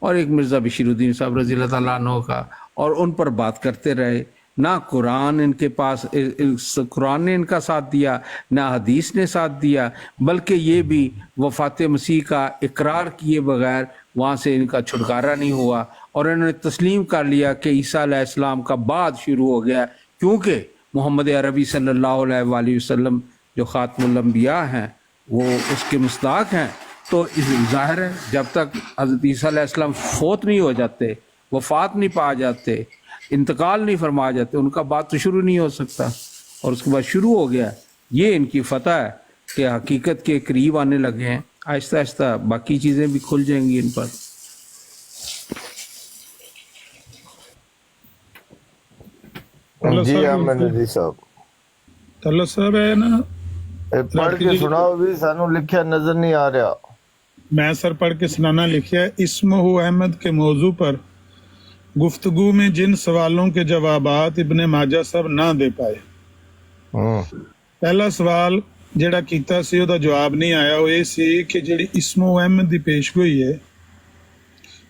और एक मिर्ज़ा बशीरुद्दीन साहब रज़ी अल्लाह ताला अन्हो का, और उन पर बात करते रहे। ना कुरान इनके पास, कुरान ने इनका साथ दिया, ना हदीस ने साथ दिया, बल्कि ये भी वफ़ात मसीह का इकरार किए बगैर वहाँ से इनका छुटकारा नहीं हुआ, और इन्होंने तस्लीम कर लिया कि ईसा अलैहिस्सलाम का बाद शुरू हो गया, क्योंकि मोहम्मद अरबी सल्लल्लाहु अलैहि वसल्लम जो ख़ातमुल अंबिया हैं वो उसके मुस्ताक हैं। तो इस ज़ाहिर है जब तक हज़रत ईसा अलैहिस्सलाम फोत नहीं हो जाते, वफ़ात नहीं पा जाते, इंतकाल नहीं फरमा जाते, उनका बात तो शुरू नहीं हो सकता। और उसके बाद शुरू हो गया। ये इनकी फतह है कि हकीकत के करीब आने लगे हैं। आहिस्ता आहिस्ता बाकी चीज़ें भी खुल जाएंगी इन पर। जी अहमद नज़ीर साहब, तल्ला साहब है ना, पढ़ के सुनाओ भी, सानू लिखा नजर नहीं आ रहा। मैं सर पढ़ के सुनाना लिखा है। इस्महु अहमद के मौजू पर गुफ्तगू में जिन सवालों के जवाबात इब्ने माजा साहब ना दे पाए। पहला सवाल ਜਿਹੜਾ ਕੀਤਾ ਸੀ ਉਹਦਾ ਜਵਾਬ ਨਹੀਂ ਆਇਆ, ਉਹ ਇਹ ਸੀ ਕਿ ਜਿਹੜੀ ਇਸਮੋ ਅਹਿਮਦ ਦੀ ਪੇਸ਼ਗੋਈ ਹੈ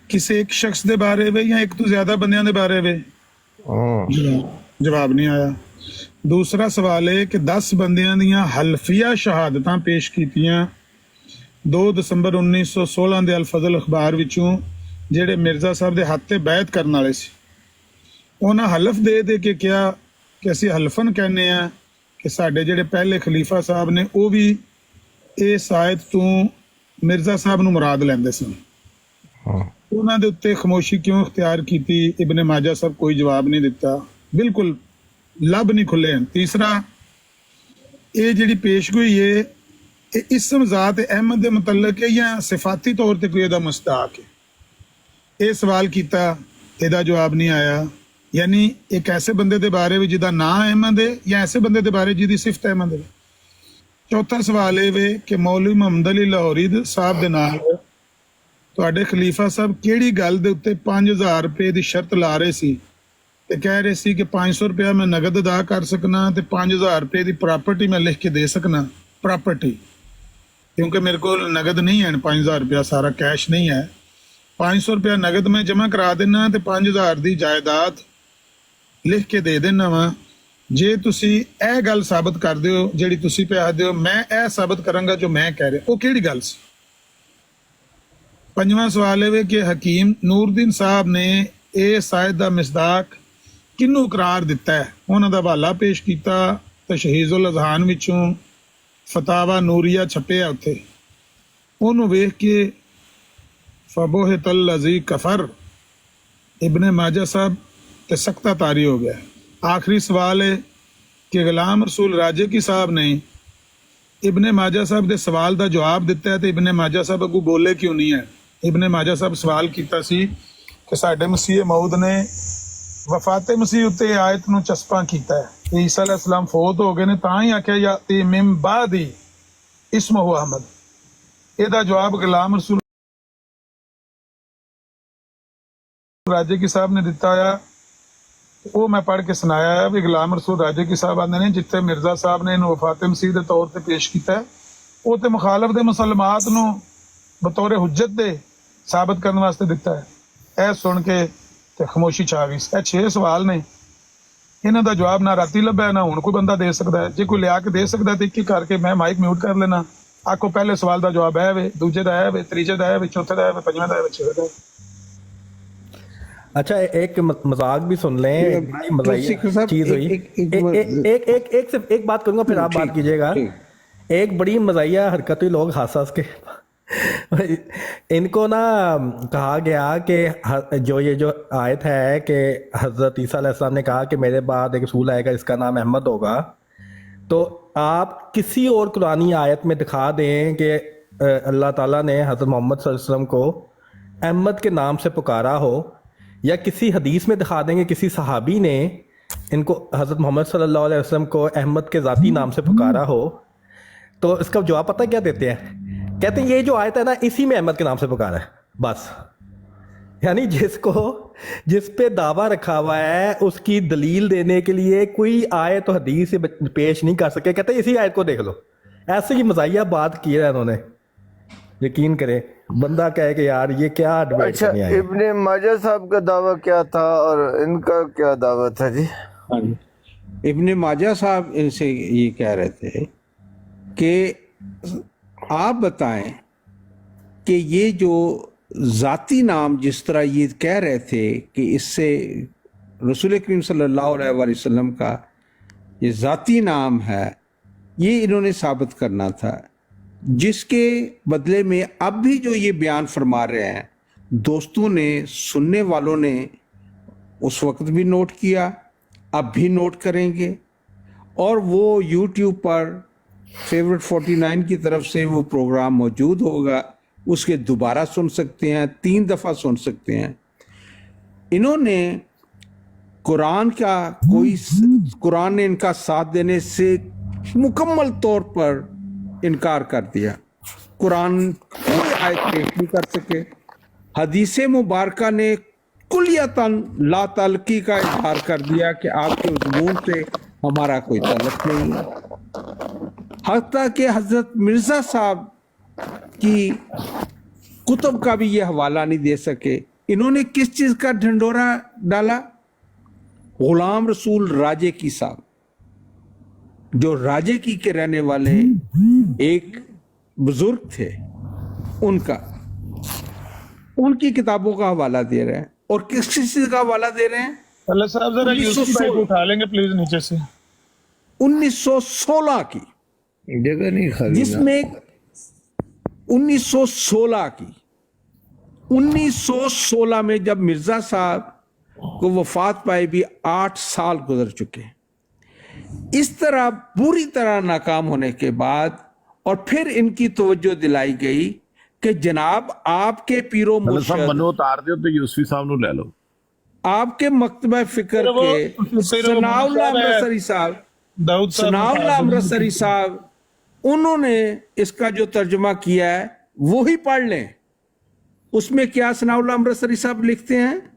ਕਿਸੇ ਇੱਕ ਸ਼ਖਸ ਦੇ ਬਾਰੇ ਵੇ ਜਾਂ ਇੱਕ ਤੋਂ ਜ਼ਿਆਦਾ ਬੰਦਿਆਂ ਦੇ ਬਾਰੇ ਵੇ? ਜਵਾਬ ਨਹੀਂ ਆਇਆ। ਦੂਸਰਾ ਸਵਾਲ ਹੈ ਕਿ 10 ਬੰਦਿਆਂ ਦੀਆਂ ਹਲਫੀਆ ਸ਼ਹਾਦਤਾਂ ਪੇਸ਼ ਕੀਤੀਆਂ 2 ਦਸੰਬਰ 1916 ਦੇ ਅਲ-ਫਜ਼ਲ ਅਖਬਾਰ ਵਿੱਚੋਂ, ਜਿਹੜੇ ਮਿਰਜ਼ਾ ਸਾਹਿਬ ਦੇ ਹੱਥ ਤੇ ਬੈਅਤ ਕਰਨ ਵਾਲੇ ਸੀ। ਉਹਨਾਂ ਹਲਫ ਦੇ ਕੇ ਕਿਹਾ ਕਿ ਅਸੀਂ ਹਲਫਨ ਕਹਿੰਦੇ ਆ ਕਿ ਸਾਡੇ ਜਿਹੜੇ ਪਹਿਲੇ ਖਲੀਫਾ ਸਾਹਿਬ ਨੇ ਉਹ ਵੀ ਇਸ ਆਇਤ ਤੋਂ ਮਿਰਜ਼ਾ ਸਾਹਿਬ ਨੂੰ ਮੁਰਾਦ ਲੈਂਦੇ ਸਨ। ਉਹਨਾਂ ਦੇ ਉੱਤੇ ਖਾਮੋਸ਼ੀ ਕਿਉਂ ਇਖਤਿਆਰ ਕੀਤੀ? ਇਬਨ ਮਾਜਾ ਸਾਹਿਬ ਕੋਈ ਜਵਾਬ ਨਹੀਂ ਦਿੱਤਾ, ਬਿਲਕੁਲ ਲੱਭ ਨਹੀਂ ਖੁੱਲੇ ਹਨ। ਤੀਸਰਾ, ਇਹ ਜਿਹੜੀ ਪੇਸ਼ਗੋਈ ਹੈ ਇਹ ਇਸਮ ਜ਼ਾਤ ਅਹਿਮਦ ਦੇ ਮੁਤਲਕ ਹੈ ਜਾਂ ਸਿਫਾਤੀ ਤੌਰ ਤੇ ਕੋਈ ਇਹਦਾ ਮੁਸਤਾਕ ਹੈ? ਇਹ ਸਵਾਲ ਕੀਤਾ, ਇਹਦਾ ਜਵਾਬ ਨਹੀਂ ਆਇਆ। ਯਾਨੀ ਇੱਕ ਐਸੇ ਬੰਦੇ ਦੇ ਬਾਰੇ ਵੀ ਜਿਹਦਾ ਨਾਂ ਅਹਿਮਦ ਹੈ ਜਾਂ ਐਸੇ ਬੰਦੇ ਦੇ ਬਾਰੇ ਜਿਹਦੀ ਸਿਫਤ ਅਹਿਮਦ ਹੈ? ਚੌਥਾ ਸਵਾਲ ਇਹ ਵੇ ਕਿ ਮੌਲਵੀ ਮੁਹੰਮਦ ਅਲੀ ਲਾਹੌਰੀ ਸਾਹਿਬ ਦੇ ਨਾਲ ਤੁਹਾਡੇ ਖਲੀਫਾ ਸਾਹਿਬ ਕਿਹੜੀ ਗੱਲ ਦੇ ਉੱਤੇ 5000 ਰੁਪਏ ਦੀ ਸ਼ਰਤ ਲਾ ਰਹੇ ਸੀ ਤੇ ਕਹਿ ਰਹੇ ਸੀ ਕਿ 500 ਰੁਪਇਆ ਮੈਂ ਨਗਦ ਅਦਾ ਕਰ ਸਕਣਾ ਤੇ 5000 ਰੁਪਏ ਦੀ ਪ੍ਰਾਪਰਟੀ ਮੈਂ ਲਿਖ ਕੇ ਦੇ ਸਕਣਾ, ਪ੍ਰਾਪਰਟੀ, ਕਿਉਂਕਿ ਮੇਰੇ ਕੋਲ ਨਗਦ ਨਹੀਂ ਹੈ 5000 ਰੁਪਇਆ, ਸਾਰਾ ਕੈਸ਼ ਨਹੀਂ ਹੈ। 500 ਰੁਪਇਆ ਨਗਦ ਮੈਂ ਜਮ੍ਹਾਂ ਕਰਾ ਦੇਣਾ ਤੇ 5000 ਦੀ ਜਾਇਦਾਦ ਲਿਖ ਕੇ ਦੇ ਦੇਣਾ ਵਾ। ਜੇ ਤੁਸੀਂ ਇਹ ਗੱਲ ਸਾਬਤ ਕਰ ਦਿਓ ਜਿਹੜੀ ਤੁਸੀਂ ਪਿਆ ਦਿਓ, ਮੈਂ ਇਹ ਸਾਬਤ ਕਰਾਂਗਾ ਜੋ ਮੈਂ ਕਹਿ ਰਿਹਾ, ਉਹ ਕਿਹੜੀ ਗੱਲ ਸੀ? ਪੰਜਵਾਂ ਸਵਾਲ ਇਹ ਕਿ ਹਕੀਮ ਨੂਰਦੀਨ ਸਾਹਿਬ ਨੇ ਇਹ ਸਾਇਦ ਦਾ ਮਿਸਦਾਕ ਕਿਹਨੂੰ ਕਰਾਰ ਦਿੱਤਾ ਹੈ? ਉਹਨਾਂ ਦਾ ਹਵਾਲਾ ਪੇਸ਼ ਕੀਤਾ ਤਸ਼ਹੀਜ਼ੁਲ ਅਜ਼ਹਾਨ ਵਿੱਚੋਂ, ਫਤਾਵਾ ਨੂਰੀਆ ਛਪਿਆ ਉੱਥੇ, ਉਹਨੂੰ ਵੇਖ ਕੇ ਫਬੋਹਿਤਲ ਲਜ਼ੀ ਕਫਰ ਇਬਨ ਮਾਜਾ ਸਾਹਿਬ ਤੇ ਸਖਤਾ ਤਾਰੀ ਹੋ ਗਿਆ। ਆਖਰੀ ਸਵਾਲ ਹੈ ਕਿ ਗੁਲਾਮ ਰਸੂਲ ਰਾਜਕੀ ਸਾਹਿਬ ਨੇ ਇਬਨ ਮਾਜਾ ਸਾਹਿਬ ਦੇ ਸਵਾਲ ਦਾ ਜਵਾਬ ਦਿੱਤਾ ਤੇ ਇਬਨ ਮਾਜਾ ਸਾਹਿਬ ਅੱਗੋਂ ਬੋਲੇ ਕਿਉਂ ਨਹੀਂ ਹੈ? ਇਬਨ ਮਾਜਾ ਸਾਹਿਬ ਸਵਾਲ ਕੀਤਾ ਸੀ ਕਿ ਸਾਡੇ ਮਸੀਹ ਮਊਦ ਨੇ ਵਫਾਤੇ ਮਸੀਹ ਉੱਤੇ ਆਇਤ ਨੂੰ ਚਸਪਾ ਕੀਤਾ ਹੈ ਕਿ ਈਸਾ ਅਲੈਹਿਸਸਲਾਮ ਫੌਤ ਹੋ ਗਏ ਨੇ, ਤਾਂ ਹੀ ਆਖਿਆ ਯਾਤੀ ਮਿਨ ਬਾਦੀ ਇਸਮਹੁ ਅਹਮਦ। ਇਹਦਾ ਜਵਾਬ ਗੁਲਾਮ ਰਸੂਲ ਰਾਜਕੀ ਸਾਹਿਬ ਨੇ ਦਿੱਤਾ ਆ, ਉਹ ਮੈਂ ਪੜ੍ਹ ਕੇ ਸੁਣਾਇਆ ਹੈ ਵੀ ਗੁਲਾਮ ਰਸੂਲ ਰਾਜਕੀ ਸਾਹਿਬ ਆਂਦੇ ਨੇ ਜਿੱਥੇ ਮਿਰਜ਼ਾ ਸਾਹਿਬ ਨੇ ਇਹਨੂੰ ਵਫਾਤ ਮਸੀਹ ਦੇ ਤੌਰ ਤੇ ਪੇਸ਼ ਕੀਤਾ ਹੈ, ਉਹ ਤੇ ਮੁਖਾਲਫ ਦੇ ਮੁਸਲਮਾਤ ਨੂੰ ਬਤੌਰ ਹੁਜਤ ਦੇ ਸਾਬਤ ਕਰਨ ਵਾਸਤੇ ਦਿੱਤਾ ਹੈ। ਇਹ ਸੁਣ ਕੇ ਤੇ ਖਾਮੋਸ਼ੀ ਛਾ ਗਈ। ਇਹ 6 ਸਵਾਲ ਨੇ, ਇਹਨਾਂ ਦਾ ਜਵਾਬ ਨਾ ਰਾਤੀ ਲੱਭਿਆ ਨਾ ਹੁਣ ਕੋਈ ਬੰਦਾ ਦੇ ਸਕਦਾ ਹੈ। ਜੇ ਕੋਈ ਲਿਆ ਕੇ ਦੇ ਸਕਦਾ ਤੇ ਇੱਕ ਇੱਕ ਕਰਕੇ ਮੈਂ ਮਾਈਕ ਮਿਊਟ ਕਰ ਲੈਣਾ, ਆਖੋ ਪਹਿਲੇ ਸਵਾਲ ਦਾ ਜਵਾਬ ਹੈ ਵੇ, ਦੂਜੇ ਦਾ ਹੈ ਵੇ, ਤੀਜੇ ਦਾ ਹੈ ਵੇ, ਚੌਥੇ ਦਾ ਹੈ वे, ਪੰਜਵੇਂ ਦਾ ਹੈ वे, छठे ਦਾ है। अच्छा एक मजाक भी सुन लें, बड़ी मजाकिया चीज हुई। एक सिर्फ एक बात करूंगा फिर आप बात कीजिएगा। एक बड़ी मजाकिया हरकत हुई, लोग हंस हंस के इनको ना कहा गया कि जो ये जो आयत है कि हज़रत ईसा अलैहिस्सलाम ने कहा कि मेरे बाद एक रसूल आएगा इसका नाम अहमद होगा, तो आप किसी और कुरानी आयत में दिखा दें कि अल्लाह ताला ने हज़रत मोहम्मद सल्लल्लाहु अलैहि वसल्लम को अहमद के नाम से पुकारा हो, या किसी हदीस में दिखा देंगे किसी सहाबी ने इनको हज़रत मोहम्मद सल्लल्लाहु अलैहि वसल्लम को अहमद के ज़ाती नाम से पुकारा हो, तो इसका जवाब पता क्या देते हैं? कहते हैं ये जो आयत है ना इसी में अहमद के नाम से पुकारा है बस। यानी जिस पे दावा रखा हुआ है उसकी दलील देने के लिए कोई आयत तो हदीस से पेश नहीं कर सके, कहते इसी आयत को देख लो। ऐसे ही मजाहिया बात की है उन्होंने, यकीन करें बंदा कहे कि यार ये क्या डिबेट अच्छा, करने आए। इब्ने माजा साहब का दावा क्या था और इनका क्या दावा था जी? इब्ने माजा साहब इनसे ये कह रहे थे कि आप बताएं कि ये जो ज़ाती नाम जिस तरह ये कह रहे थे कि इससे रसूल करीम सल्लल्लाहु अलैहि वसल्लम का ये ज़ाती नाम है, ये इन्होंने साबित करना था, जिसके बदले में अब भी जो ये बयान फरमा रहे हैं, दोस्तों ने, सुनने वालों ने उस वक्त भी नोट किया, अब भी नोट करेंगे, और वो यूट्यूब पर फेवरेट 49 की तरफ से वो प्रोग्राम मौजूद होगा, उसके दोबारा सुन सकते हैं, 3 दफ़ा सुन सकते हैं। इन्होंने कुरान ने इनका साथ देने से मुकम्मल तौर पर इनकार कर दिया। कुरान कोई आयत पेश नहीं कर सके। हदीस मुबारका ने कुलियतन ला तलकी का इजहार कर दिया कि आपके मज़मून से हमारा कोई ताल्लुक नहीं है। हत्ता कि हजरत मिर्ज़ा साहब की कुतुब का भी ये हवाला नहीं दे सके। इन्होंने किस चीज़ का ढंढोरा डाला? गुलाम रसूल राजे की साहब, जो राजे की के रहने वाले एक बुजुर्ग थे, उनकी किताबों का हवाला दे रहे हैं। और किस चीज का हवाला दे रहे हैं? अल्लाह साहब जरा यूसुफ भाई को उठा लेंगे प्लीज नीचे से। 1916 की जगह नहीं खाली, जिसमें 1916 में जब मिर्जा साहब को वफात पाए भी 8 साल गुजर चुके। इस तरह बुरी तरह नाकाम होने के बाद और फिर इनकी तवज्जो दिलाई गई कि जनाब आपके पीरो मुर्शिद मनु उतार दो तो यूसुफी साहब नु ले लो। आपके मकतबा फिक्र के सनाउल्लाह अमृतसरी साहब उन्होंने इसका जो तर्जुमा किया है वो ही पढ़ लें। उसमें क्या सनाउल्लाह अमृतसरी साहब लिखते हैं?